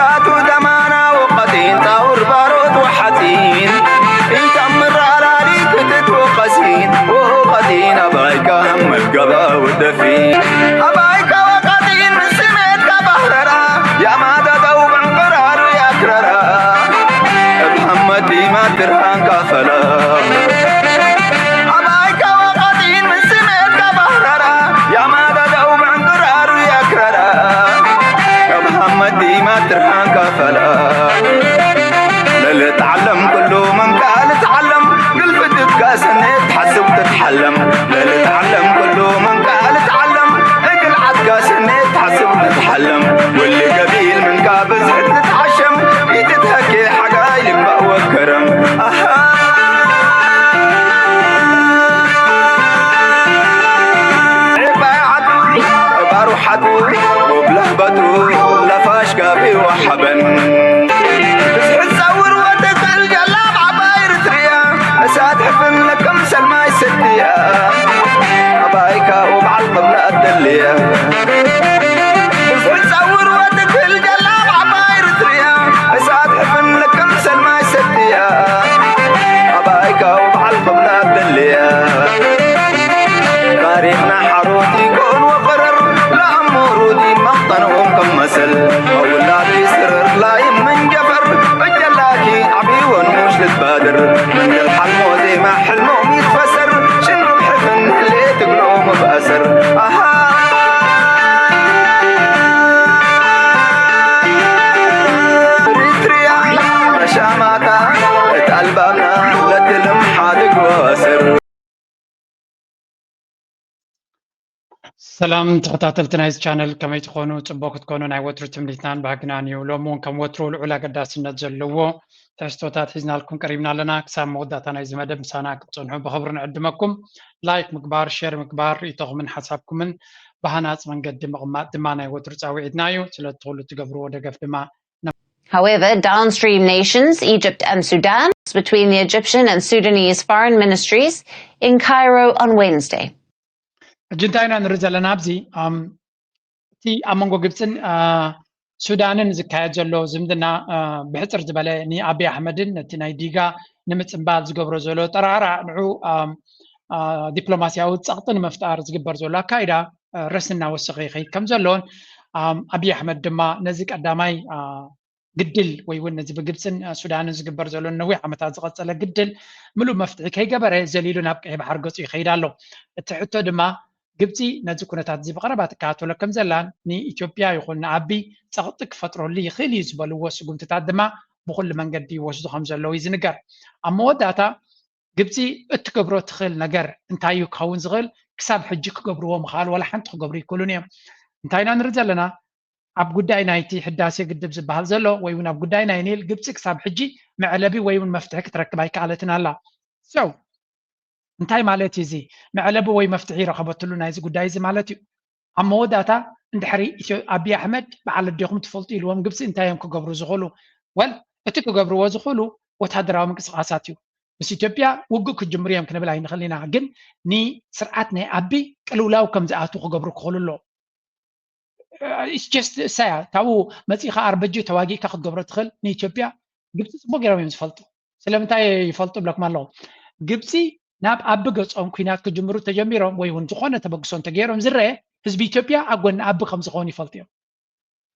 ساتو دمانا وقتين طاور بارود وحتين انت امر على ليك تتوقسين وقتين ابايك هم القبا والدفين ابايك وقتين من سميتك بهررا يا ما تدو بانقرار يا كررا محمد ما ترهان كافلا ابايك وقتين من سميتك بهررا يا ما تدو بانقرار يا كررا محمد ما ترهان كافلا للتعلم كله من قال تعلم قلبك كاسني تحسب تتحلم للتعلم كله من قال تعلم اقلعت كاسني تحسب تتحلم واللي قبيل من قابز تتعشم يتتهكي حقايل بقوى كرم عباعتو باروحتو وبلهبتو لفاش قابي وحبن ساتحفن لكم سلماي ستيا أبايكا وبعلقب لا الدليا تصور ودك الجلاب عباير تريا ساتحفن لكم سلماي ستيا أبايكا وبعلقب لا الدليا تاريخنا حروتي كون وقرر لا أمورودي مقطنهم كمسل أولادي سرر لا يمن جبر بجلاكي عبي ونموش لتبادر من الحلمو زي ما حلمهم يتفسر شنو بحفن اللي تقلوم بأسر ريتريا مشاماتا اتقلبنا لتلم حادق واسر سلام تخطاتلت نايز channel كما تكونوا تبوك تكونوا ناي وتر تمليتان باقنانيو لومون كم وترو العلا قداسنا زلوو تشتوتات حزنا لكم قريبنا لنا كسام موداتا نايز مدب مسانا كبصنحو بخبرنا عدمكم لايك مكبار شير مكبار يتوغ من حسابكم من بهانات من قد دما ناي وتر تاويدنايو تلتغلو تقبرو ودقف دما. However, downstream nations, Egypt and Sudan, between the Egyptian and Sudanese foreign ministries in Cairo on Wednesday. جنتاينا نرجع لنابزي تي أمانغو جبتن سودانن زكاية جلو زمدنا بحتر زبالة ني أبي أحمدن تناي ديغا نمت امبال زقبرو زولو ترارا نعو دبلوماسيا وتساقطن مفتار زقبر زولا كايدا رسنا والسقيقي كم زلون أبي أحمد دما نزك أداماي قدل ويون نزي بجبتن سودان زقبر زولو نوي عمتات زغطسلا قدل ملو مفتعي كي قبره زليلو نابقى بحر قصي خيدالو اتحطو دما جبتي نزي كونتات زي بقربات كاتو لكم زلان ني إثيوبيا يقول نعبي تغطك فترة اللي خيلي يزبالو وسقوم تتعدما بقول من قد يوجدو خمسة لو يزنقر أما وداتا جبتي اتقبرو تخيل نقر انتايو كون زغل كساب حجيك قبرو مخال ولا حنت قبري كلونيا انتاينا نرجع لنا أب قداي نايتي حداسي قدب زبال زلو ويون أب قداي ناينيل جبتي كساب حجي معلبي ويون مفتحك تركباي كالتنا لا سو انتاي مالتي زي معلبو وي مفتحي رقبت له نايز قداي زي مالتي أما وداتا اندحري أبي أحمد بعد الديقم تفلطي لهم جبتي انتاي يمكو قبرو زغلو اتكو قبرو وزغلو وتهدراو من قصقاساتيو بس إثيوبيا وقوك الجمهورية يمكن بلا نخلينا عقل ني سرعتنا أبي قالوا كم زعاتو قبرو كولو it's just ساعة تاو مسيخة أربجي تواجي كاخد قبرو تخل ني إثيوبيا جبتي صبوك يرامي مزفلطو سلامتاي يفلطو بلك مالو جبتي ناب أبقص أم كينات كجمهور تجميرهم ويون زخونة تبقصون تجيرهم زرة حزب إثيوبيا أقول أب خمس خوني فلطيو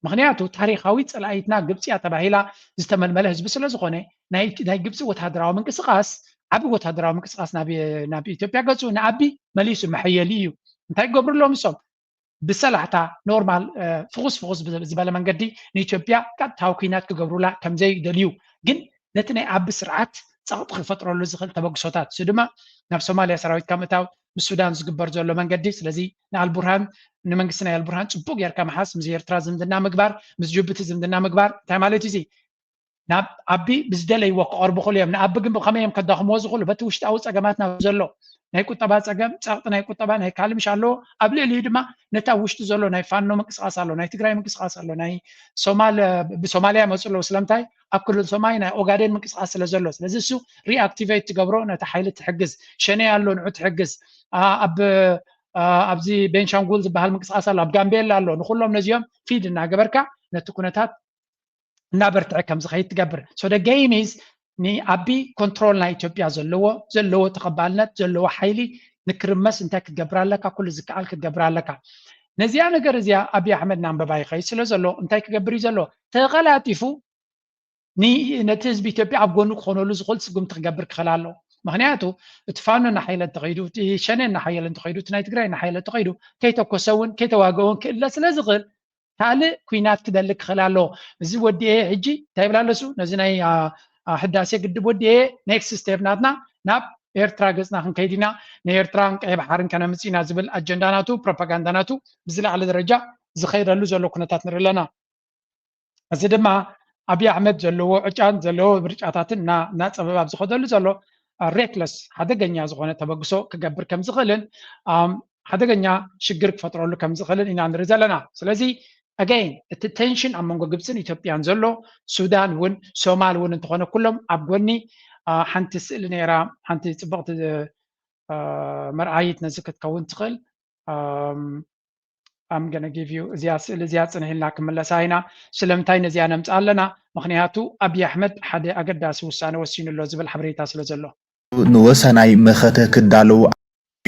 مغنياتو تاريخاوي تسألعيتنا جبتي أتباهيلا زتمل مله حزب سلا زخونة ناي جبتي وتهدراو من قصقاس عبي وتهدراو من قصقاس نابي إثيوبيا قصو نابي مليسو محيليو انتاي قبر لهم صوب بسلعتا نورمال فغوس زبالة من قدي إثيوبيا قد تاوكينات كقبرولا كم زي دليو جن نتني أب سرعات تغطخ فترة اللي زخل تبقصوتات سودما ناف سوماليا سراويت كامتاو بالسودان زقبر زولو من قدي سلازي نا البرهان نمنقسنا البرهان صبوق يركا محاس مزير ترازم دنا مقبار مزجوبت زمدنا مقبار تايماليتي زي ناب أبي بزدلي وقعر بخول يمنا أب جنب خميم كداخم وزخول بتوشت أوس أجمعتنا زلو ناي كتابات أجمع ساقط ناي كتابات ناي كلام شالو قبل اللي يدما نتاوشت زلو ناي فانو مكس قاسالو ناي تجراي مكس قاسالو ناي بسوماليا مسؤول سلامتاي أكل السوماي ناي أوغادين مكس قاسل زلو لازم سو ريأكتيفيت تجبرو نتحيل تحجز شنو اللون عود تحجز أبزي بين شانغول بهالمكس قاسالو أب جامبيل اللون نخلهم نزيهم فيدنا جبركا نتكونتات እናበርትዐ ከም ዝኸይድ ትገብር so the game is ni abi control na ኢትዮጵያ ዘለዎ ተቐባልነት ዘለዎ ሓይሊ ንክርመስ እንታይ ክትገብር ኣለካ ኩሉ ዝከኣል ክትገብር ኣለካ ነዚያ ነገር እዚያ አብይ አሕመድ ናንበባ ይኸይድ ስለ ዘሎ እንታይ ክገብር እዩ ዘሎ ተቐላጢፉ ነቲ ህዝቢ ኢትዮጵያ ኣብ ጎኑ ክኾነሉ ዝኽእል ስጉምቲ ክገብር ክኽእል ኣሎ ምክንያቱ እቲ ፋኖ እናሓየለ እንተኸይዱ እቲ ሸነ እናሓየለ እንተኸይዱ እቲ ናይ ትግራይ እናሓየለ እንተኸይዱ ከይተኮሰውን ከይተዋግኦን ክእለ ስለ ዝኽእል ካልእ ኩናት ክደልክ ክኽእል ኣሎ እዚ ወዲኤ ሕጂ እንታይ ይብላ ኣለሱ ነዚ ናይ ህዳሴ ግድብ ወዲኤ ኔክስት ስቴፕ ናትና ናብ ኤርትራ ገፅና ክንከይድ ኢና ንኤርትራን ቀይ ባሕርን ከነምፅእ ኢና ዝብል ኣጀንዳ ናቱ ፕሮፓጋንዳ ናቱ ብዝለዓለ ደረጃ ዝኸይደሉ ዘሎ ኩነታት ንርኢ ኣለና እዚ ድማ አብይ አሕመድ ዘለዎ ዕጫን ዘለዎ ምርጫታትን እናፀበብ ኣብ ዝኸደሉ ዘሎ ሬክለስ ሓደገኛ ዝኾነ ተበግሶ ክገብር ከም ዝኽእልን ሓደገኛ ሽግር ክፈጥረሉ ከም ዝኽእልን ኢና ንርኢ ዘለና ስለዚ again እቲ ቴንሽን ኣብ መንጎ ግብፅን ኢትዮጵያን ዘሎ ሱዳን እውን ሶማል እውን እንትኾነ ኩሎም ኣብ ጎኒ ሓንቲ ስእሊ ነይራ ሓንቲ ፅብቕቲ መርኣይት ነዚ ክትከውን ትኽእል I'm going to give you እዚኣ ስእሊ እዚኣ ፅንሒልና ክምለሳ ኢና ስለምንታይ ነዚኣ ነምፃ ኣለና ምክንያቱ አብይ አሕመድ ሓደ ኣገዳሲ ውሳነ ወሲኑሎ ዝብል ሓበሬታ ስለ ዘሎ ንወሰናይ መኸተ ክዳለው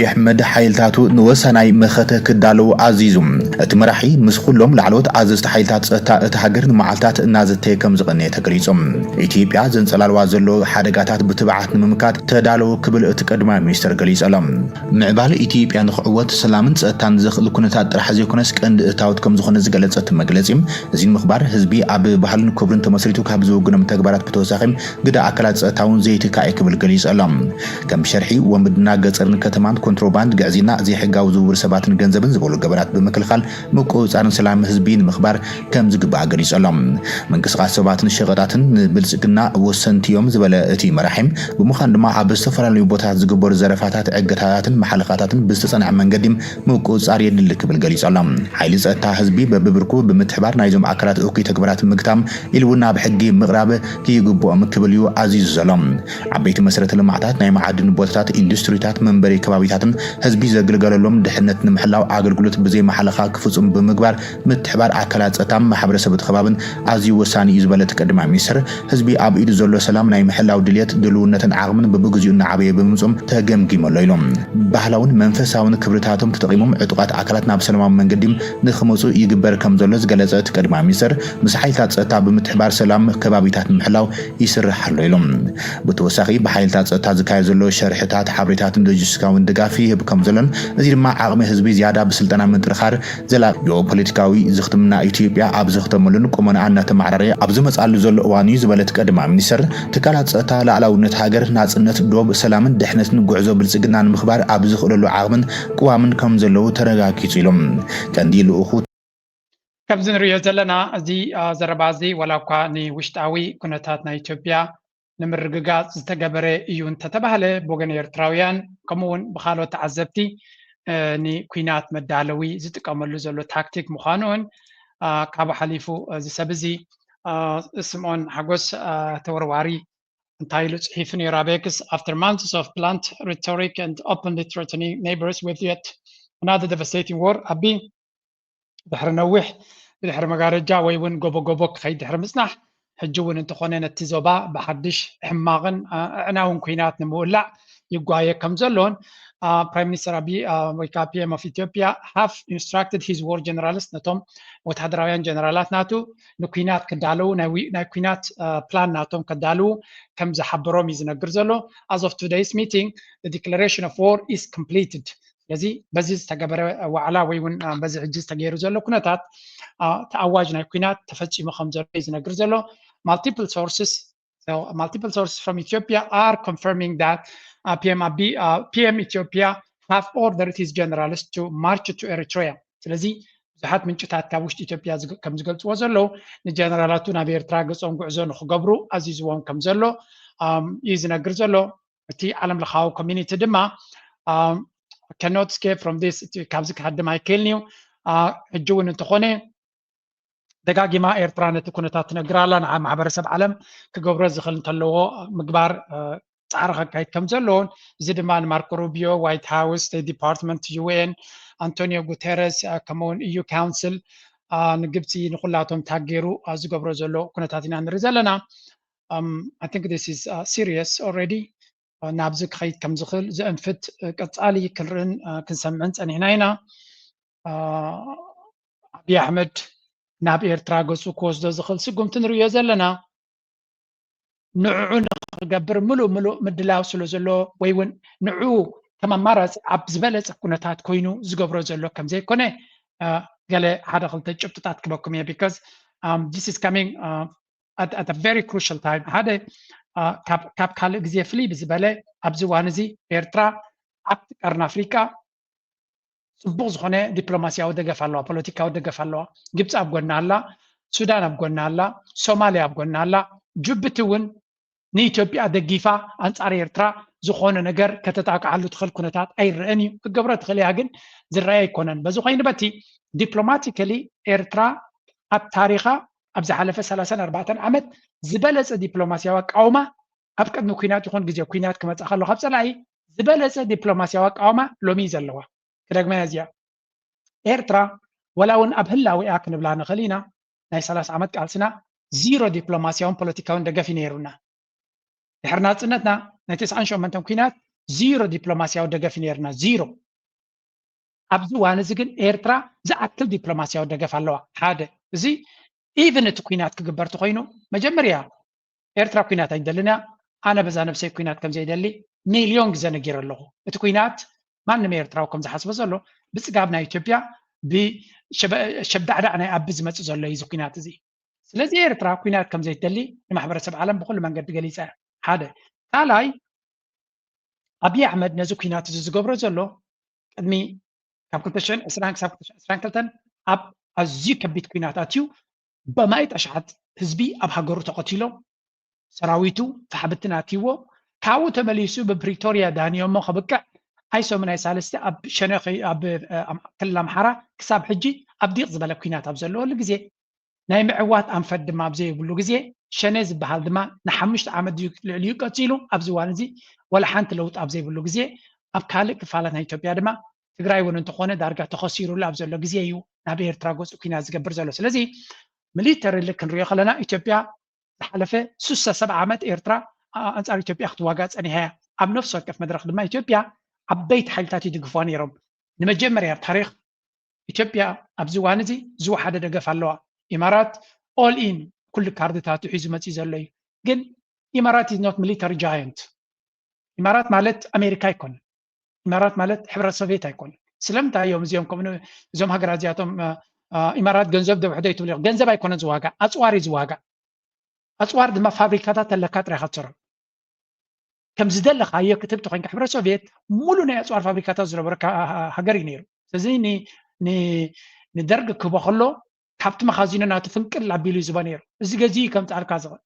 ኣሕመድ ሓይልታቱ ንወሰናይ መኸተ ክዳለው ኣዚዙ እቲ መራሒ ምስ ኩሎም ላዕሎት ኣዘዝቲ ሓይልታት ፀጥታ እቲ ሃገር ንመዓልታት እናዘተየ ከም ዝቐነየ ተገሊፆም ኢትዮጵያ ዘንፀላልዋ ዘሎ ሓደጋታት ብትብዓት ንምምካት ተዳለው ክብል እቲ ቀዳማይ ሚኒስትር ገሊፆሎም ምዕባለ ኢትዮጵያ ንኽዕወት ሰላምን ፀጥታን ዘኽእል ኩነታት ጥራሕ ዘይኮነስ ቀንዲ እታወት ከም ዝኾነ ዝገለጸት መግለፂ እዚ ምኽባር ህዝቢ ኣብ ባህልን ክብርን ተመስሪቱ ካብ ዝውግኖም ተግባራት ብተወሳኺ ግዳ ኣካላት ፀጥታውን ዘይትካእ ክብል ገሊፆሎም ከም ሸርሒ ወንብድና ገጠርን ከተማን ኮንትሮባንድ ገዕዚና ዘይሕጋዊ ዝውውር ሰባትን ገንዘብን ዝበሉ ገበናት ብምክልኻል ምቁፅፃርን ሰላም ህዝቢ ንምኽባር ከም ዝግባእ ገሊፆሎም ምንቅስቓስ ሰባትን ሸቐጣትን ንብልፅግና ወሰንቲ እዮም ዝበለ እቲ መራሒም ብምዃን ድማ ኣብ ዝተፈላለዩ ቦታታት ዝግበሩ ዘረፋታት ዕገታታትን መሓለኻታትን ብዝተፀንዐ መንገዲ ምቁፅፃር የድሊ ክብል ገሊፆሎም ሓይሊ ፀጥታ ህዝቢ በብብርኩ ብምትሕባር ናይዞም ኣካላት እኩይ ተግባራት ምግታም ኢሉ እውን ናብ ሕጊ ምቕራብ ክይግብኦም ክብል እዩ ኣዚዙ ዘሎም ዓበይቲ መሰረተ ልምዓታት ናይ መዓድን ቦታታት ኢንዱስትሪታት መንበሪ ከባቢታት ህዝቢ ዘገልገለሎም ድሕነት ንምሕላው ኣገልግሎት ብዘይ መሓለኻ ክፍጹም ብምግባር ምትሕባር ኣካላት ፀጥታ ማሕበረሰብ ተኸባብን ኣዝዩ ወሳኒ እዩ ዝበለ ቀዳማይ ሚኒስትር ህዝቢ ኣብ ኢዱ ዘሎ ሰላም ናይ ምሕላው ድልየት ድልውነትን ዓቕምን በብግዚኡ እናዓበየ ብምምጾም ተገምጊመሎ ኢሎም ባህላውን መንፈሳውን ክብርታቶም ተጠቂሞም ዕጡቃት ኣካላት ናብ ሰላማዊ መንገዲ ንኽመፁ ይግበር ከም ዘሎ ዝገለጸ እቲ ቀዳማይ ሚኒስትር ምስ ሓይልታት ፀጥታ ብምትሕባር ሰላም ከባቢታት ምሕላው ይስራሕ ኣሎ ኢሎም ብተወሳኺ ብሓይልታት ፀጥታ ዝካየድ ዘሎ ሸርሕታት ሓበሬታትን ሎጂስቲካውን ድጋፍ ይህብ ከም ዘሎን እዚ ድማ ዓቕሚ ህዝቢ ዝያዳ ብስልጠና ምንጥርኻር ዘላቂ ጂኦፖለቲካዊ ዝኽትምና ኢትዮጵያ ኣብ ዝኽተመሉን ቁመናኣ እናተማዕራረየ ኣብ ዝመፃሉ ዘሎ እዋን እዩ ዝበለት ቀዳማይ ሚኒስትር ትካላት ፀጥታ ላዕላውነት ሃገር ናፅነት ዶብ ሰላምን ድሕነትን ጉዕዞ ብልፅግና ንምኽባር ኣብ ዝኽእለሉ ዓቕምን ቅዋምን ከም ዘለዉ ተረጋጊፁ ኢሎም ቀንዲ ልኡኹ ከምዚ ንሪኦ ዘለና እዚ ዘረባ እዚ ዋላ እኳ ንውሽጣዊ ኩነታት ናይ ኢትዮጵያ ንምርግጋፅ ዝተገበረ እዩ እንተተባሃለ ብወገን ኤርትራውያን ከምኡውን ብካልኦት ተዓዘብቲ ንኩናት መዳለዊ ዝጥቀመሉ ዘሎ ታክቲክ ምዃኑን ካብኡ ሓሊፉ እዚ ሰብ እዚ ስምዖን ሓጎስ ተወርዋሪ እንታይ ኢሉ ፅሒፉ ነይሩ ኣብ ኤክስ after months of blunt rhetoric and openly threatening neighbors with yet another devastating war ኣቢ ድሕሪ ነዊሕ ብድሕሪ መጋረጃ ወይ እውን ጎቦ ክኸይድ ድሕሪ ምፅናሕ ሕጂ እውን እንተኾነ ነቲ ዞባ ብሓድሽ ሕማቕን ዕናውን ኩናት ንምውላዕ ይጓየ ከም ዘሎን ፕራይም ሚኒስተር ኣቢይ ወይ ከዓ ፒኤም ኦፍ ኢትዮጵያ ሃፍ ኢንስትራክትድ ሂዝ ዎር ጀነራልስ ነቶም ወታደራውያን ጀነራላት ናቱ ንኩናት ክዳለዉ ናይ ኩናት ፕላን ናቶም ከዳልዉ ከም ዝሓበሮም እዩ ዝነግር ዘሎ as of today's meeting the declaration of war is completed ስለዚ በዚ ዝተገበረ ዋዕላ ወይ እውን በዚ ሕጂ ዝተገይሩ ዘሎ ኩነታት ተኣዋጅ ናይ ኩናት ተፈፂሙ ከም ዘሎ እዩ ዝነግር ዘሎ multiple sources from Ethiopia are confirming that PM Ethiopia have ordered his generals to march to Eritrea. ስለዚ ብዙሓት ምንጭታት ካብ ውሽጢ ኢትዮጵያ ከም ዝገልፅዎ ዘለው ንጀነራላቱ ናብ ኤርትራ ገፆም ጉዕዞ ንክገብሩ ኣዚዝዎም ከም ዘሎ እዩ ዝነግር ዘሎ እቲ ዓለም ለኻዊ ኮሚኒቲ ድማ cannot escape from this ካብዚ ክሃድም ኣይክእልኒ እዩ ሕጂ እውን እንተኾነ ደጋጊማ ኤርትራ ነቲ ኩነታት ትነግር ኣላ ማሕበረሰብ ዓለም ክገብሮ ዝኽእል እንተለዎ ምግባር ፃዕሪ ከካይድ ከም ዘለዎን እዚ ድማ ንማርኮ ሩቢዮ ዋይት ሃውስ ስቴት ዲፓርትመንት ዩኤን አንቶኒዮ ጉተረስ ከምኡውን ኢዩ ካውንስል ንግብፂ ንኩላቶም ታገሩ ዝገብሮ ዘሎ ኩነታት ኢና ንርኢ ዘለና I think this is serious already ናብዚ ክኸይድ ከም ዝኽእል ዘንፍት ቀፃሊ ክንርእን ክንሰምዕን ፀኒሕና ኢና አብይ አሕመድ ናብ ኤርትራ ገፁ ክወስዶ ዝኽእል ስጉምቲ ንሪኦ ዘለና ንዕኡ ንክገብር ሙሉእ ምድላው ስለ ዘሎ ወይ እውን ንዕኡ ከም አማራፂ ኣብ ዝበለፀ ኩነታት ኮይኑ ዝገብሮ ዘሎ ከም ዘይኮነ ገለ ሓደ ክልተ ጭብጥታት ክበኩም እየ because this is coming at a very crucial time ሓደ ካብ ካልእ ግዜ ፍልይ ብዝበለ ኣብዚ እዋን እዚ ኤርትራ ኣብቲ ቀርኒ ኣፍሪካ ፅቡቅ ዝኾነ ዲፕሎማስያዊ ደገፍ ኣለዋ ፖለቲካዊ ደገፍ ኣለዋ ግብፂ ኣብ ጎና ኣላ ሱዳን ኣብ ጎና ኣላ ሶማልያ ኣብ ጎና ኣላ ጅቡቲ እውን ንኢትዮጵያ ደጊፋ ኣንጻር ኤርትራ ዝኾነ ነገር ከተጣቅዓሉ ትኽእል ኩነታት ኣይርአን እዩ ክገብሮ ትኽእል እያ ግን ዝረአይ ኣይኮነን በዚ ኮይኑ በቲ ዲፕሎማቲካሊ ኤርትራ ኣብ ታሪኻ ኣብ ዝሓለፈ 34 ዓመት ዝበለፀ ዲፕሎማስያዊ ኣቃውማ ኣብ ቅድሚ ኩናት ይኹን ግዜ ኩናት ክመፅእ ከሎ ካብ ፀላኢ ዝበለፀ ዲፕሎማስያዊ ኣቃውማ ሎሚ ዘለዋ ክደግመያ እዚኣ ኤርትራ ወላ እውን ኣብ ህላዊኣ ክንብላ ንኽእል ኢና ናይ 30 ዓመት ቃልስና ዚሮ ዲፕሎማስያውን ፖለቲካውን ደገፍ ነይሩና ድሕሪ ናፅነትና ናይ 98 ኩናት ዚሮ ዲፕሎማስያዊ ደገፍ ነይሩና ዚሮ ኣብዚ እዋን እዚ ግን ኤርትራ ዝኣክል ዲፕሎማስያዊ ደገፍ ኣለዋ ሓደ እዚ ኢቨን እቲ ኩናት ክግበር ተኮይኑ መጀመርያ ኤርትራ ኩናት ኣይደልና ኣነ በዛ ነብሰይ ኩናት ከም ዘይደሊ ሚልዮን ግዜ ነጊረ ኣለኹ እቲ ኩናት ማንም ኤርትራዊ ከም ዝሓስቦ ዘሎ ብፅጋብ ናይ ኢትዮጵያ ብሸዳዕዳዕ ናይ ኣቢ ዝመፅእ ዘሎ እዩ እዚ ኩናት እዚ ስለዚ ኤርትራ ኩናት ከም ዘይደሊ ንማሕበረሰብ ዓለም ብኩሉ መንገዲ ገሊፀ ሓደ ካልኣይ አብይ አሕመድ ነዚ ኩናት እዚ ዝገብሮ ዘሎ ቅድሚ ካብ 2020 ክሳብ 2022 ኣብ ኣዝዩ ከቢድ ኩናት ኣትዩ በማይት ኣሽሓት ህዝቢ ኣብ ሃገሩ ተቐቲሎም ሰራዊቱ ፈሓብትን ኣትይዎ ካብኡ ተመሊሱ ብፕሪቶሪያ ዳንዮሞ ከብቅዕ ኣይሶምናይ ሳለስተ ኣብ ሸነኺ ኣብ ክልል ኣምሓራ ክሳብ ሕጂ ኣብ ዲቕ ዝበለ ኩናት ኣብ ዘለወሉ ግዜ ናይ ምዕዋት ኣንፈት ድማ ኣብ ዘይብሉ ግዜ ሸነ ዝበሃል ድማ ን5 ዓመት ልዕሊኡ ቀፂሉ ኣብዚ እዋን እዚ ወላ ሓንቲ ለውጢ ኣብ ዘይብሉ ግዜ ኣብ ካልእ ክፋላት ናይ ኢትዮጵያ ድማ ትግራይ እውን እንተኾነ ዳርጋ ተኸሲሩሉ ኣብ ዘሎ ግዜ እዩ ናብ ኤርትራ ገፁ ኩናት ዝገብር ዘሎ ስለዚ ሚሊተሪ ክንሪኦ ከለና ኢትዮጵያ ዝሓለፈ 67 ዓመት ኤርትራ ኣንጻር ኢትዮጵያ ክትዋጋእ ፀኒሓ እያ ኣብ ነፍሲ ወከፍ መድረክ ድማ ኢትዮጵያ ዓበይቲ ሓይልታት ይድግፍዋ ነይሮም ንመጀመርያ ታሪክ ኢትዮጵያ ኣብዚ እዋን እዚ ዝወሓደ ደገፍ ኣለዋ ኢማራት ኦል ኢን ኩሉ ካርድታት ሒዙ መፅኡ ዘሎ እዩ ግን ኢማራት ኢዝ ኖት ሚሊተሪ ጃየንት ኢማራት ማለት ኣሜሪካ ኣይኮነን ኢማራት ማለት ሕብረት ሶቪየት ኣይኮነን ስለምንታይ እዮም እዚኦም ሃገራት እዚኣቶም ኢማራት ገንዘብ ደብሕዶ ይትብሉ ገንዘብ ኣይኮነን ዝዋጋእ ኣፅዋር እዩ ዝዋጋእ ኣፅዋር ድማ ፋብሪካታት ተለካ ጥራይ ክትሰርሖ ከም ዝደለኻዮ ክትብቲ ኮይንካ ሕብረት ሶቪየት ሙሉ ናይ ኣፅዋር ፋብሪካታት ዝነበረ ሃገር እዩ ነይሩ ስለዚ ንደርጊ ክህቦ ከሎ ካብቲ መኻዚኖ ናቱ ፍንቅል ኣቢሉ ዝቦ ነይሩ እዚ ገዚኡ ከም ፃልካ ዝኽእል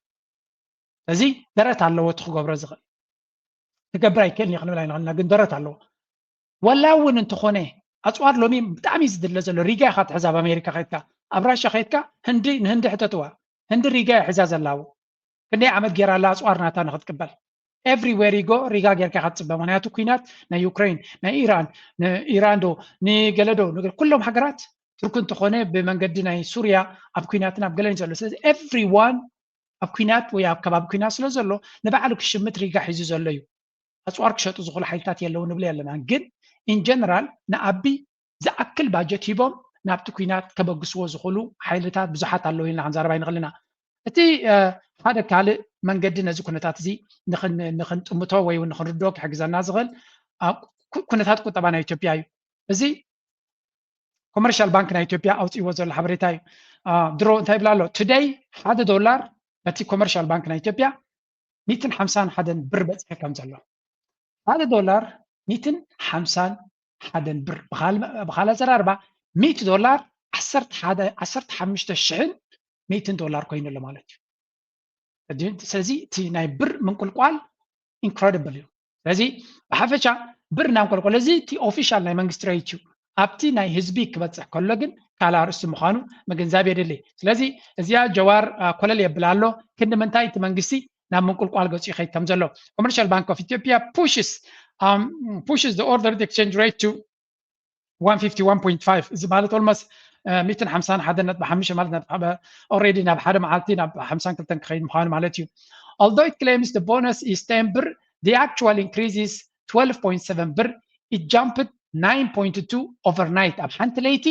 ስለዚ ደረት ኣለዎ እቲ ክገብሮ ዝኽእል ክገብር ኣይክእልን ክንብል ኣይንኽእልና ግን ደረት ኣለዎ ወላ እውን እንተኾነ ኣፅዋር ሎሚ ብጣዕሚ ዝድለ ዘሎ ሪጋ ኢኻ ትሕዛ ኣብ ኣሜሪካ ከይድካ ኣብ ራሻ ከይድካ ንህንዲ ሕተትዋ ህንዲ ሪጋ ሒዛ ዘላዎ ክንደይ ዓመት ጌራ ኣላ ኣፅዋር ናታ ንክትቅበል ኤቭሪዌር ይጎ ሪጋ ጌርካ ኢኻ ትፅበ ምክንያቱ ኩናት ናይ ዩክሬን ናይ ኢራን ዶ ንገለዶ ኩሎም ሃገራት ትርኩ እንተኾነ ብመንገዲ ናይ ሱርያ ኣብ ኩናትን ኣብ ገለን ዘሎ ስለዚ ኤቭሪዋን ኣብ ኩናት ወይ ኣብ ከባቢ ኩናት ስለ ዘሎ ንባዕሉ ክሽምት ሪጋ ሒዙ ዘሎ እዩ ኣፅዋር ክሸጡ ዝኽእሉ ሓይልታት የለው ንብል ኣለና ግን ኢን ጀነራል ንኣቢ ዝኣክል ባጀት ሂቦም ናብቲ ኩናት ከበግስዎ ዝኽእሉ ሓይልታት ብዙሓት ኣለዉ ኢልና ክንዛረባ ይንኽእል ኢና እቲ ሓደ ካልእ መንገዲ ነዚ ኩነታት እዚ ንክንጥምቶ ወይ ንክንርድኦ ክሕግዘና ዝኽእል ኩነታት ቁጠባ ናይ ኢትዮጵያ እዩ እዚ ኮመርሻል ባንክ ናይ ኢትዮጵያ ኣውፅይዎ ዘሎ ሓበሬታ እዩ ድሮ እንታይ ይብላ ኣሎ ቱደይ $1 በቲ ኮመርሻል ባንክ ናይ ኢትዮጵያ 151 ብር በፂሑ ከም ዘሎ $1 151 ብር ብካልእ ኣዘራርባ $100 $15,100 ኮይኑሎ ማለት እዩ ስለዚ እቲ ናይ ብር ምንቁልቋል ኢንክሬዲብል እዩ ስለዚ ብሓፈሻ ብር እናንቆልቆለ እዚ እቲ ኦፊሻል ናይ መንግስቲ ሬት እዩ ኣብቲ ናይ ህዝቢ ክበፅሕ ከሎ ግን ካልእ ኣርእስቲ ምዃኑ ምግንዛብ የድሊ ስለዚ እዚኣ ጀዋር ኮለል የብላ ኣሎ ክንዲ ምንታይ እቲ መንግስቲ ናብ ምንቁልቋል ገፁ ይኸይድ ከም ዘሎ ኮመርሻል ባንክ ኦፍ ኢትዮጵያ pushes the ordered exchange rate to 151.5 እዚ ማለት almost 151 نتبع 5 ማለት نتبع already ናብ ሓደ መዓልቲ ናብ 52 ክኸይድ ምዃኑ ማለት እዩ although it claims the bonus is 10 ብር the actual increase is 12.7 ብር it jumped 9.2 overnight ኣብ ሓንቲ ለይቲ